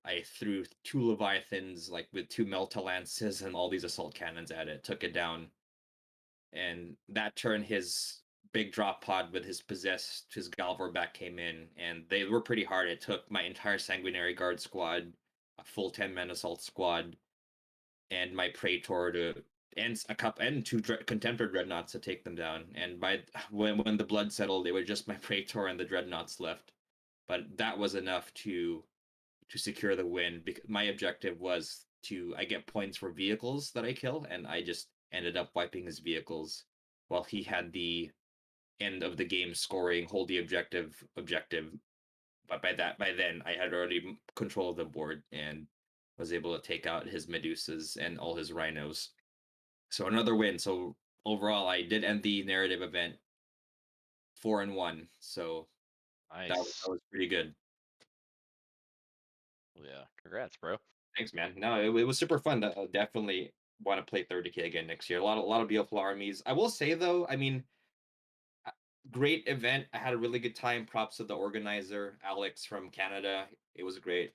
I threw 2 Leviathans, like with 2 Melta Lances and all these assault cannons at it, took it down. And that turn, his big drop pod with his Galvor back came in, and they were pretty hard. It took my entire Sanguinary Guard squad, a full 10-man assault squad, and my Praetor to and 2 Contemptor Dreadnoughts to take them down. And by when the blood settled, it was just my Praetor and the Dreadnoughts left. But that was enough to secure the win, because my objective was I get points for vehicles that I kill, and I just ended up wiping his vehicles while he had the end of the game scoring hold the objective. But by then I had already control of the board and was able to take out his Medusas and all his rhinos. So another win. So overall, I did end the narrative event 4-1. So that Nice. was pretty good. Yeah, congrats, bro. Thanks, man. No, it was super fun. I definitely want to play 30K again next year. A lot of beautiful armies. I will say though, I mean, great event. I had a really good time. Props to the organizer, Alex from Canada. It was great.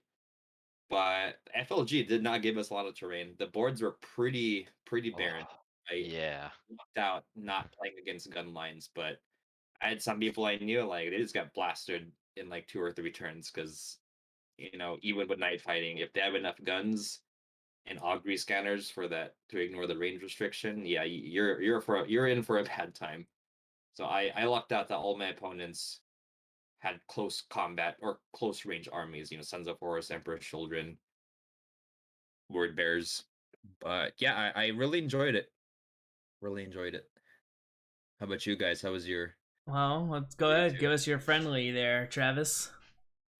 But FLG did not give us a lot of terrain. The boards were pretty barren. Oh, I yeah. lucked out not playing against gun lines, but I had some people I knew, like, they just got blasted in like 2 or 3 turns because even with night fighting, if they have enough guns and augury scanners for that to ignore the range restriction, yeah, you're in for a bad time. So I lucked out that all my opponents had close combat or close range armies, Sons of Horus, Emperor's Children, Word Bears. But yeah, I really enjoyed it. Really enjoyed it. How about you guys? How was your Well, let's go day ahead. two? Give us your friendly there, Travis.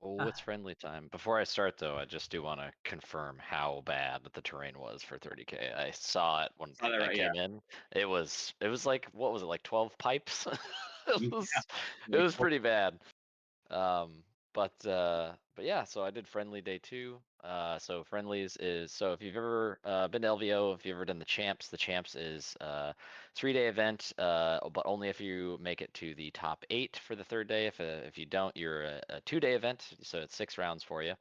Oh, Ah, it's friendly time. Before I start, though, I just do want to confirm how bad the terrain was for 30K. I saw it when Saw that I right, yeah. came in. It was like, what was it, like 12 pipes? it Yeah, was it like was pretty bad. Um, but yeah, so I did friendly day 2. So friendlies is, so if you've ever been to LVO, if you've ever done the champs is 3-day event, but only if you make it to the top 8 for the 3rd day. If you don't, you're a 2-day event, so it's 6 rounds for you.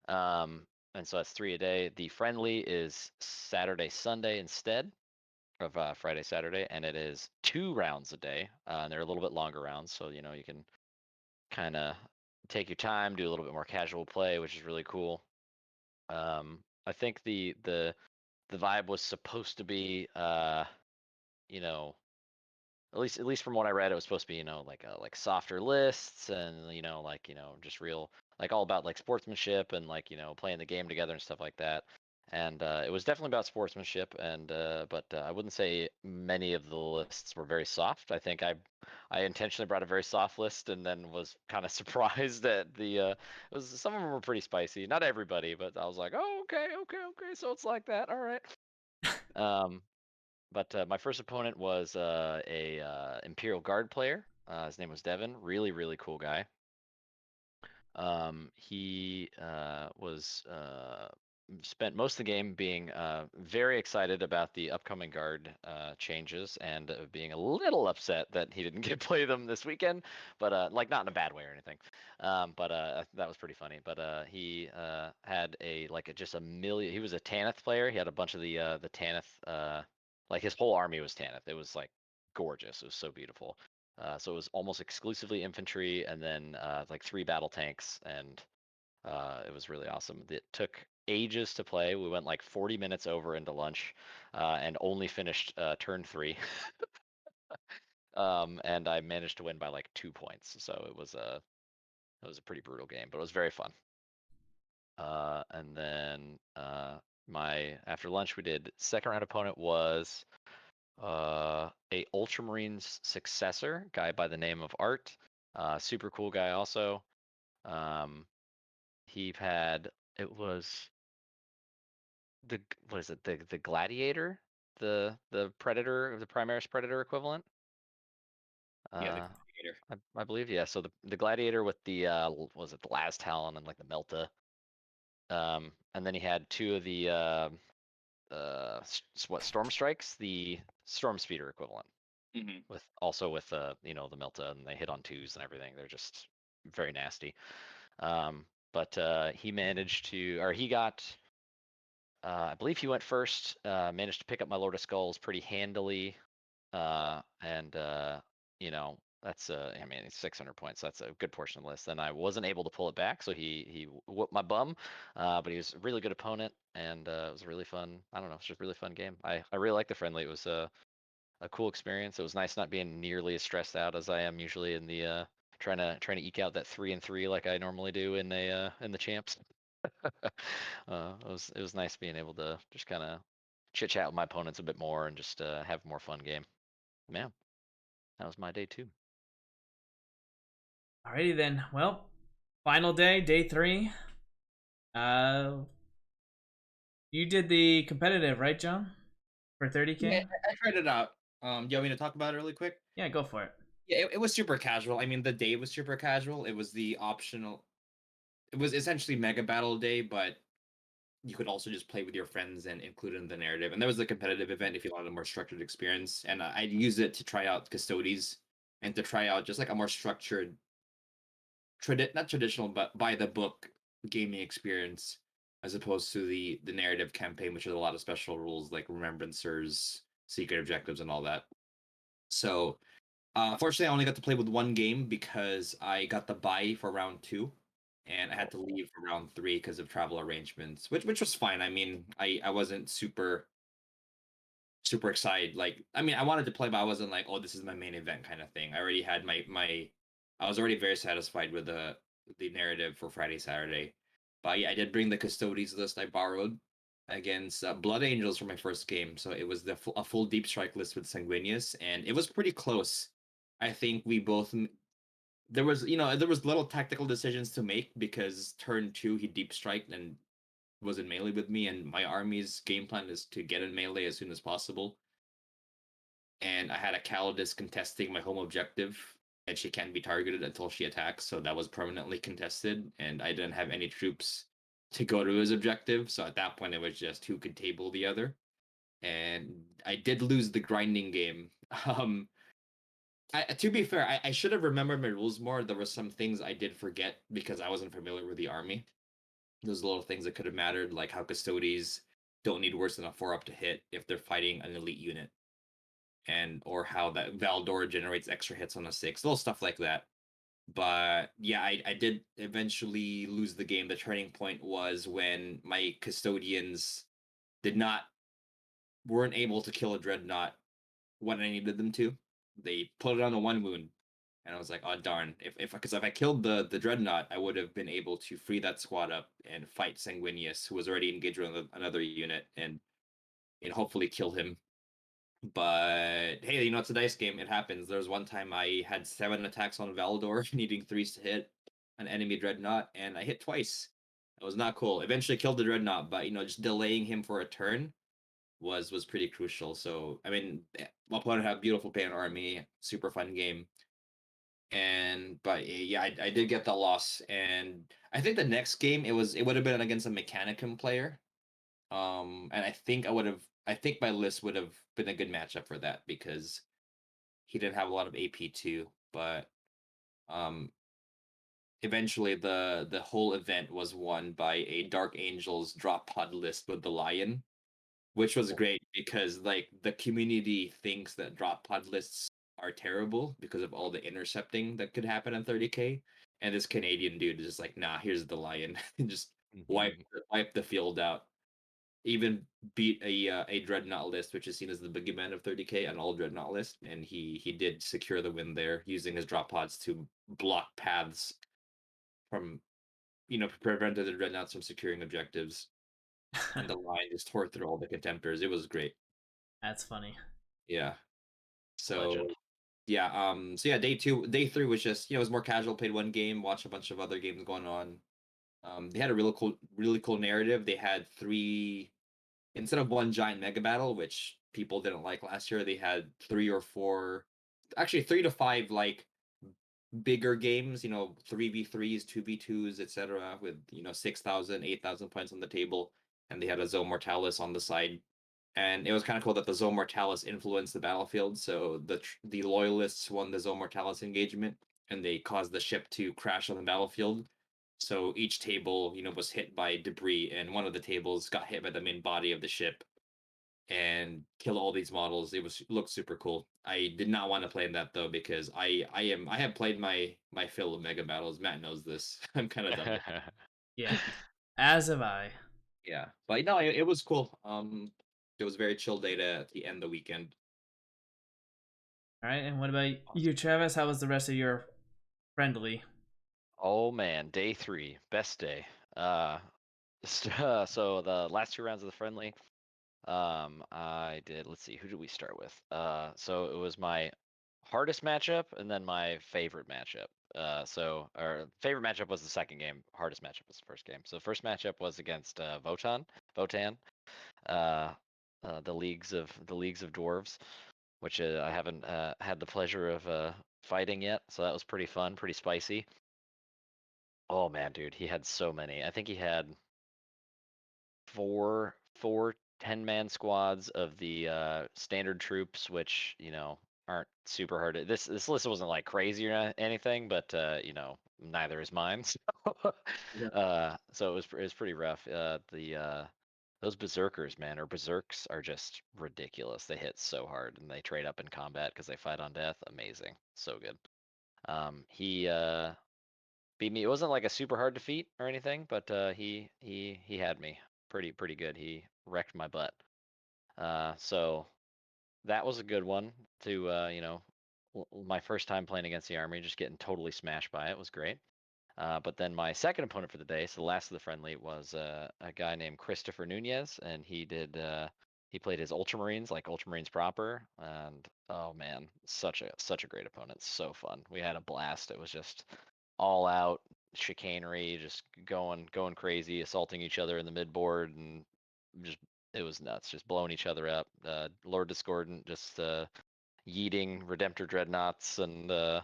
And so that's 3 a day. The friendly is Saturday, Sunday instead of Friday, Saturday, and it is 2 rounds a day. And they're a little bit longer rounds, so you can kind of take your time, do a little bit more casual play, which is really cool. I think the vibe was supposed to be, you know, at least from what I read, it was supposed to be, like softer lists and just real, like all about like sportsmanship and like playing the game together and stuff like that. And it was definitely about sportsmanship, and but I wouldn't say many of the lists were very soft. I think I intentionally brought a very soft list and then was kind of surprised that it was, some of them were pretty spicy. Not everybody, but I was like, oh, okay, so it's like that. All right. Um, but my first opponent was a Imperial Guard player. His name was Devin. Really, really cool guy. He was spent most of the game being very excited about the upcoming guard changes and being a little upset that he didn't get to play them this weekend, but like not in a bad way or anything. But that was pretty funny. But he had just a million. He was a Tanith player. He had a bunch of the Tanith. Like his whole army was Tanith. It was like gorgeous. It was so beautiful. So it was almost exclusively infantry, and then like 3 battle tanks, and it was really awesome. It took ages to play. We went like 40 minutes over into lunch, and only finished turn 3. And I managed to win by like 2 points. So it was a pretty brutal game, but it was very fun. And then my after lunch we did second round opponent was a Ultramarines successor guy by the name of Art, super cool guy also. He had it was the what is it the gladiator, the predator, the Primaris predator equivalent. Yeah, the Gladiator. I believe, yeah. So the gladiator with the was it the last talon and like the melta. And then he had 2 of the storm strikes, the storm speeder equivalent, with also with the melta, and they hit on 2s and everything. They're just very nasty. But he managed to, or he got, I believe he went first. Managed to pick up my Lord of Skulls pretty handily, and that's I mean, it's 600 points. That's a good portion of the list. And I wasn't able to pull it back, so he whooped my bum. But he was a really good opponent, and it was a really fun. I don't know, it's just a really fun game. I really liked the friendly. It was a cool experience. It was nice not being nearly as stressed out as I am usually in the trying to eke out that 3 and 3 like I normally do in the champs. It was nice being able to just kind of chit chat with my opponents a bit more and just have a more fun game. Man, that was my day 2. Alrighty then. Well, final day, day 3. You did the competitive, right, John? For 30K? Yeah, I tried it out. Do you want me to talk about it really quick? Yeah, go for it. Yeah, it was super casual. I mean, the day was super casual. It was the optional. It was essentially Mega Battle Day, but you could also just play with your friends and include it in the narrative. And there was a competitive event if you wanted a more structured experience. And I used it to try out Custodes and to try out just like a more structured, not traditional, but by the book gaming experience, as opposed to the narrative campaign, which has a lot of special rules like remembrancers, secret objectives, and all that. So, fortunately, I only got to play with 1 game because I got the buy for round 2, and I had to leave for round 3 because of travel arrangements, which was fine. I mean, I wasn't super excited. Like, I mean, I wanted to play, but I wasn't like, oh, this is my main event kind of thing. I already had my I was already very satisfied with the narrative for Friday, Saturday. But yeah, I did bring the Custodes list I borrowed against Blood Angels for my first game. So it was a full deep strike list with Sanguinius, and it was pretty close. I think we both there was little tactical decisions to make because turn 2 he deep striked and was in melee with me, and my army's game plan is to get in melee as soon as possible. And I had a Calidus contesting my home objective, and she can't be targeted until she attacks, so that was permanently contested, and I didn't have any troops to go to his objective, so at that point it was just who could table the other. And I did lose the grinding game. To be fair, I should have remembered my rules more. There were some things I did forget because I wasn't familiar with the army. Those little things that could have mattered, like how Custodes don't need worse than a 4-up to hit if they're fighting an elite unit, and or how that Valdor generates extra hits on a 6, little stuff like that. But yeah, I did eventually lose the game. The turning point was when my custodians weren't able to kill a dreadnought when I needed them to. They put it on a 1 wound, and I was like, oh darn! If I killed the dreadnought, I would have been able to free that squad up and fight Sanguinius, who was already engaged with another unit, and hopefully kill him. But hey, it's a dice game. It happens. There was one time I had 7 attacks on Valdor, needing 3s to hit an enemy dreadnought, and I hit twice. It was not cool. Eventually killed the dreadnought, but just delaying him for a turn was pretty crucial. So I mean, my opponent had beautiful paint army, super fun game. But yeah, I did get the loss, and I think the next game it would have been against a Mechanicum player, And I think my list would have been a good matchup for that because he didn't have a lot of AP too. But um, eventually the whole event was won by a Dark Angels drop pod list with the Lion, which was great because like the community thinks that drop pod lists are terrible because of all the intercepting that could happen on 30K. And this Canadian dude is just like, nah, here's the Lion. And just wipe the field out. Even beat a dreadnought list, which is seen as the boogeyman of 30K, an all dreadnought list, and he did secure the win there using his drop pods to block paths from prevented the dreadnoughts from securing objectives, and the line just tore through all the contemptors. It was great. That's funny. Yeah. So Legend. yeah, day 3 was just it was more casual. Played one game, watched a bunch of other games going on. They had a really cool narrative. They had 3 instead of one giant mega battle, which people didn't like last year. They had 3 or 4, actually 3 to 5 like bigger games, 3v3s, 2v2s, etc., with 6,000, 8,000 points on the table, and they had a Zone Mortalis on the side. And it was kind of cool that the Zone Mortalis influenced the battlefield. So the loyalists won the Zone Mortalis engagement, and they caused the ship to crash on the battlefield. So each table, was hit by debris, and one of the tables got hit by the main body of the ship and kill all these models. It looked super cool. I did not want to play in that though because I have played my fill of mega battles. Matt knows this. I'm kind of done with it. Yeah, as have I. Yeah, but no, it was cool. It was a very chill day to end the weekend. All right, and what about you, Travis? How was the rest of your friendly? Oh man, day 3, best day. So the last 2 rounds of the friendly, I did. Let's see, who did we start with? So it was my hardest matchup and then my favorite matchup. So our favorite matchup was the second game. Hardest matchup was the first game. So the first matchup was against Votan, uh, the leagues of dwarves, which I haven't had the pleasure of fighting yet. So that was pretty fun, pretty spicy. Oh man, dude, he had so many. I think he had four 10-man squads of the standard troops, which aren't super hard. This list wasn't like crazy or anything, but neither is mine. So it was pretty rough. Those berserkers, man, or berserks, are just ridiculous. They hit so hard, and they trade up in combat because they fight on death. Amazing, so good. He beat me. It wasn't like a super hard defeat or anything, but he had me pretty good. He wrecked my butt. So that was a good one to my first time playing against the army, just getting totally smashed by it was great. But then my second opponent for the day, so the last of the friendly, was a guy named Christopher Nunez, and he played his Ultramarines, like Ultramarines proper, and oh man, such a great opponent, so fun. We had a blast. It was just all out chicanery, just going crazy, assaulting each other in the mid board, and just it was nuts, just blowing each other up. Lord Discordant just yeeting Redemptor dreadnoughts, and the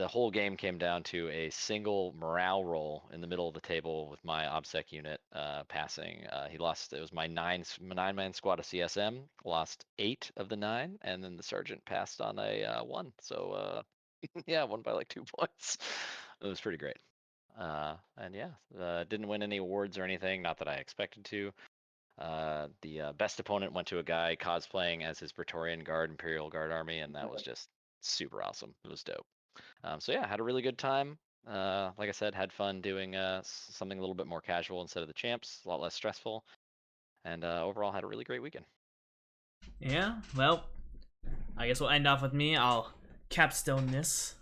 whole game came down to a single morale roll in the middle of the table with my OBSEC unit passing. He lost. It was my 9-man squad of CSM. Lost 8 of the 9, and then the sergeant passed on a 1. So yeah, won by like 2 points. It was pretty great. And yeah, didn't win any awards or anything. Not that I expected to. The best opponent went to a guy cosplaying as his Praetorian Guard, Imperial Guard Army, and that was just super awesome. It was dope. So yeah, had a really good time. Like I said, had fun doing something a little bit more casual instead of the champs, a lot less stressful, and overall had a really great weekend. Yeah, well, I guess we'll end off with me. I'll capstone this.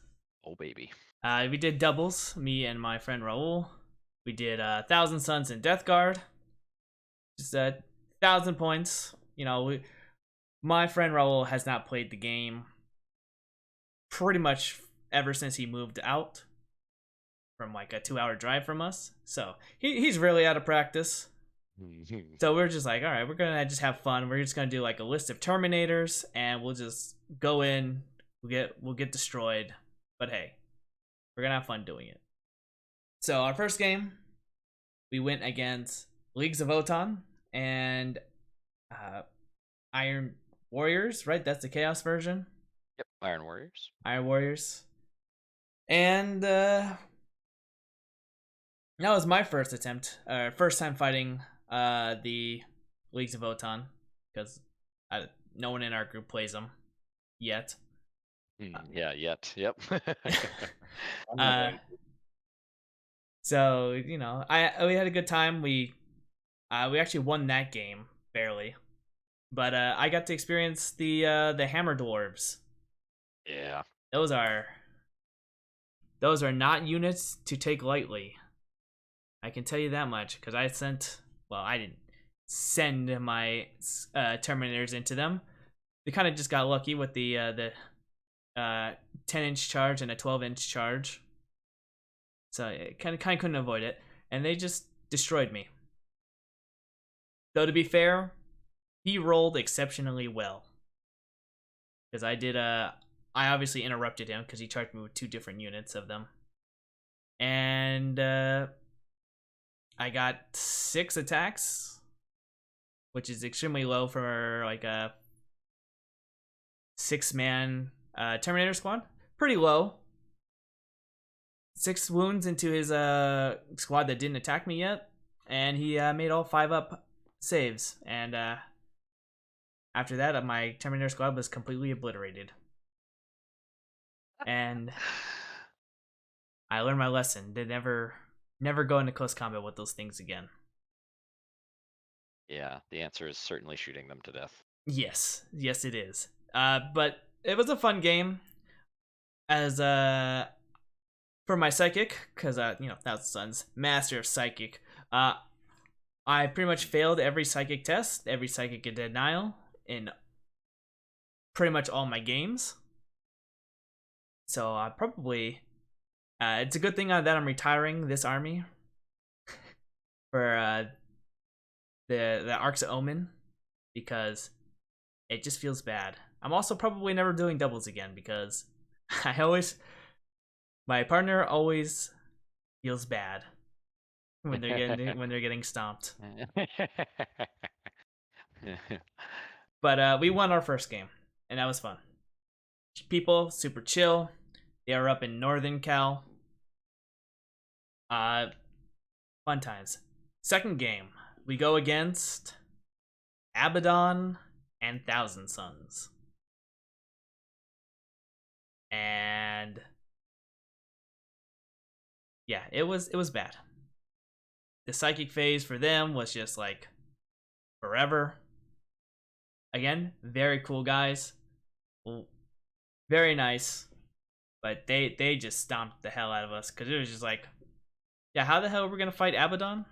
Oh baby. We did doubles, me and my friend Raul. We did Thousand Suns and Death Guard. Just 1,000 points. My friend Raul has not played the game pretty much ever since he moved out from like a 2-hour drive from us. So he's really out of practice. So we're just like, all right, we're gonna just have fun. We're just gonna do like a list of Terminators, and we'll just go in. We'll get destroyed, but hey, we're gonna have fun doing it. So our first game, we went against Leagues of Votann and Iron Warriors, right? That's the Chaos version. Yep, Iron Warriors. Iron Warriors. And that was my first attempt, first time fighting the Leagues of Votann, because no one in our group plays them yet. Yeah, yet. Yep. So we had a good time. We actually won that game barely, but I got to experience the Hammer Dwarves. Yeah. Those are not units to take lightly. I can tell you that much, because I didn't send my Terminators into them. They kind of just got lucky with the 10-inch charge and a 12-inch charge. So I kind of couldn't avoid it, and they just destroyed me. Though to be fair, he rolled exceptionally well, because I obviously interrupted him because he charged me with 2 different units of them, and I got 6 attacks, which is extremely low for like a 6-man Terminator squad. Pretty low. 6 wounds into his squad that didn't attack me yet, and he made all 5-up saves. And after that, my Terminator squad was completely obliterated. And I learned my lesson to never go into close combat with those things again. Yeah, the answer is certainly shooting them to death. Yes, it is. But it was a fun game. As for my psychic, because Thousand Suns, master of psychic. I pretty much failed every psychic test, every psychic denial in pretty much all my games. So I probably it's a good thing that I'm retiring this army for the Arks of Omen, because it just feels bad. I'm also probably never doing doubles again, because my partner always feels bad when they're getting stomped. But we won our first game, and that was fun. People super chill. They are up in Northern Cal. Fun times. Second game, we go against Abaddon and Thousand Suns. And yeah, it was bad. The psychic phase for them was just like forever. Again, very cool guys. Very nice. But they just stomped the hell out of us, because it was just like, yeah, how the hell are we going to fight Abaddon?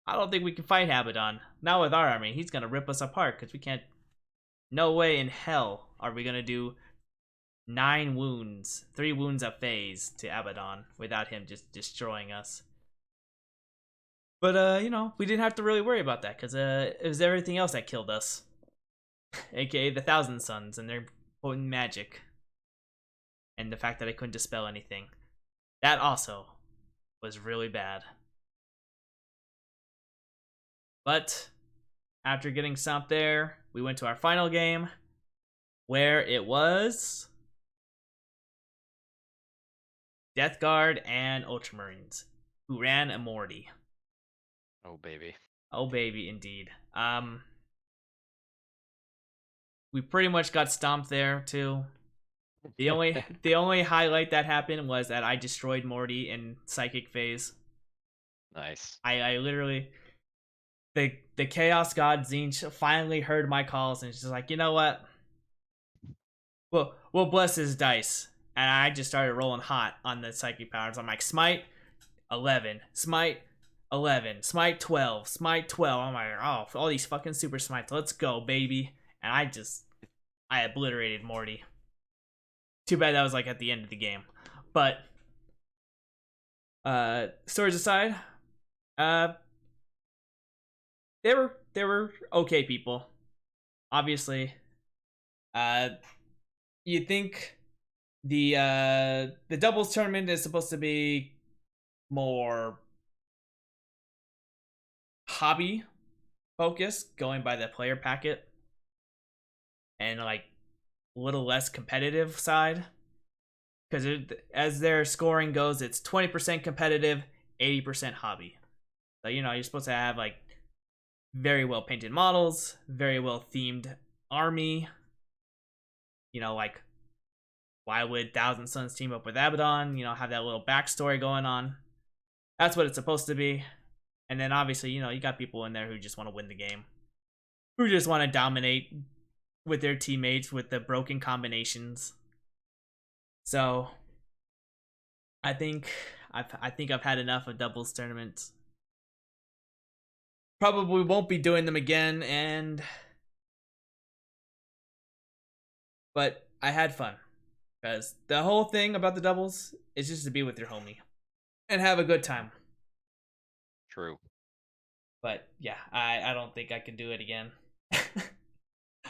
I don't think we can fight Abaddon. Not with our army. He's going to rip us apart, because we can't. No way in hell are we going to do 9 wounds, 3 wounds a phase to Abaddon without him just destroying us. But, we didn't have to really worry about that, because it was everything else that killed us. AKA the Thousand Suns and their potent magic. And the fact that I couldn't dispel anything. That also was really bad. But after getting stomped there, we went to our final game, where it was Death Guard and Ultramarines, who ran a Morty. Oh baby. Oh baby, indeed. We pretty much got stomped there too. The only highlight that happened was that I destroyed Morty in Psychic phase. Nice. I literally, the Chaos God Zinch finally heard my calls, and she's like, you know what? Well, we'll bless his dice. And I just started rolling hot on the Psychic powers. I'm like, Smite 11, Smite 11, Smite 12, Smite 12. I'm like, oh, all these fucking super smites. Let's go, baby. And I obliterated Morty. Too bad that was like at the end of the game. But stories aside, they were okay people. Obviously, you think the doubles tournament is supposed to be more hobby focus, going by the player packet, and like a little less competitive side. Because as their scoring goes, it's 20% competitive, 80% hobby. So you're supposed to have like very well painted models, very well themed army. Like why would Thousand Suns team up with Abaddon? Have that little backstory going on. That's what it's supposed to be. And then obviously, you got people in there who just want to win the game, who just want to dominate with their teammates with the broken combinations. So I think I've had enough of doubles tournaments. Probably won't be doing them again, but I had fun. Because the whole thing about the doubles is just to be with your homie and have a good time. True. But yeah, I don't think I can do it again.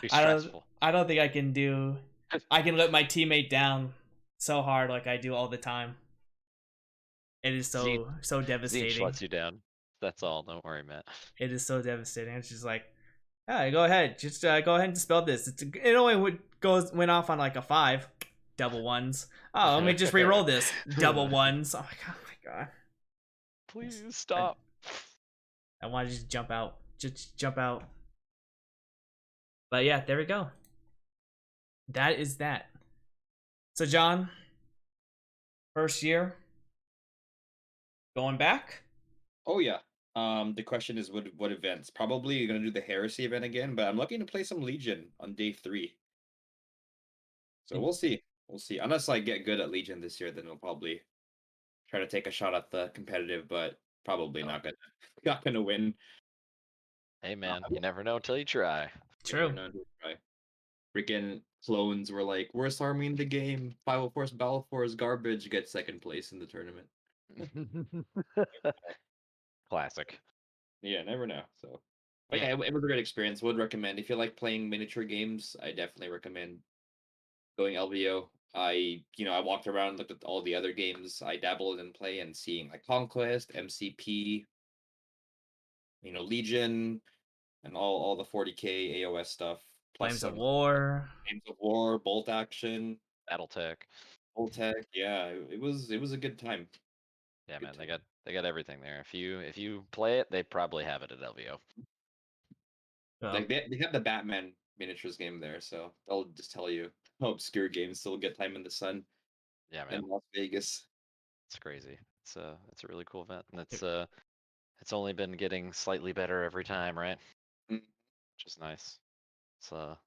Be stressful. I don't think I can let my teammate down so hard like I do all the time. It is so devastating. Zinch lets you down. That's all. Don't worry, Matt. It is so devastating. It's just like, yeah, go ahead. Just go ahead and dispel this. It only went off on like a 5. Double ones. Oh, let me just re-roll this. Double ones. Oh my god. Please stop. I want to just jump out. Just jump out. But yeah, there we go. That is that. So John, first year, going back? Oh yeah. The question is what events? Probably you're gonna do the Heresy event again, but I'm looking to play some Legion on day 3. So we'll see. We'll see. Unless I get good at Legion this year, then I'll probably try to take a shot at the competitive, but probably not gonna win. Hey man, you never know until you try. True. Freaking clones were like, worst army in the game. 504's Balfour is garbage. Get second place in the tournament. Classic. Yeah, never know. So, but yeah, it was a great experience. Would recommend if you like playing miniature games. I definitely recommend going LVO. I walked around, looked at all the other games I dabbled in play, and seeing like Conquest, MCP, Legion, and all the 40K AOS stuff. Flames of War, Bolt Action, BattleTech. Yeah, it was a good time. Yeah, man, they got everything there. If you play it, they probably have it at LVO. Like they have the Batman miniatures game there, so they'll just tell you how obscure games still get time in the sun. Yeah, man. In Las Vegas. It's crazy. It's a really cool event, and it's only been getting slightly better every time, right? Which is nice. So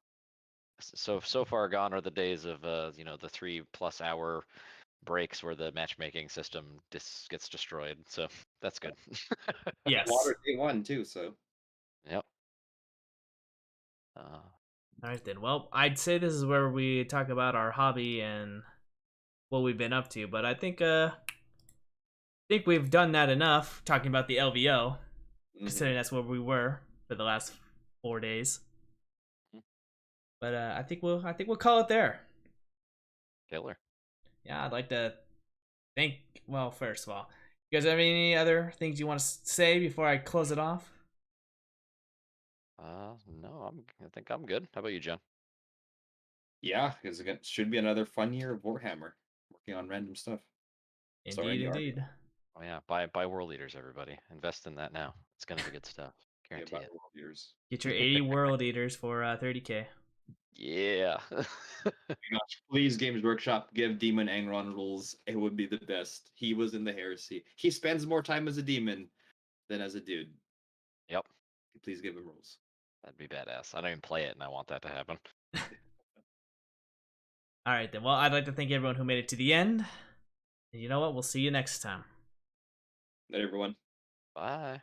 far gone are the days of the 3+ hour breaks where the matchmaking system gets destroyed. So that's good. Yes. Water day 1 too, so. Yep. All right then. Well, I'd say this is where we talk about our hobby and what we've been up to, but I think we've done that enough talking about the LVO, considering that's where we were for the last 4 days. But I think we'll call it there. Killer. Yeah, I'd like to thank. Well, first of all, you guys have any other things you want to say before I close it off? No, I think I'm good. How about you, John? Yeah, because it should be another fun year of Warhammer, working on random stuff. Indeed. Oh yeah, buy World Eaters, everybody. Invest in that now. It's gonna be good stuff. Guarantee it. World Eaters. Get your 80 World Eaters for 30K. Yeah. Gosh, please, Games Workshop, give Demon Angron rules. It would be the best. He was in the Heresy. He spends more time as a demon than as a dude. Yep. Please give him rules. That'd be badass. I don't even play it, and I want that to happen. All right, then. Well, I'd like to thank everyone who made it to the end. And you know what? We'll see you next time. Night, everyone. Bye.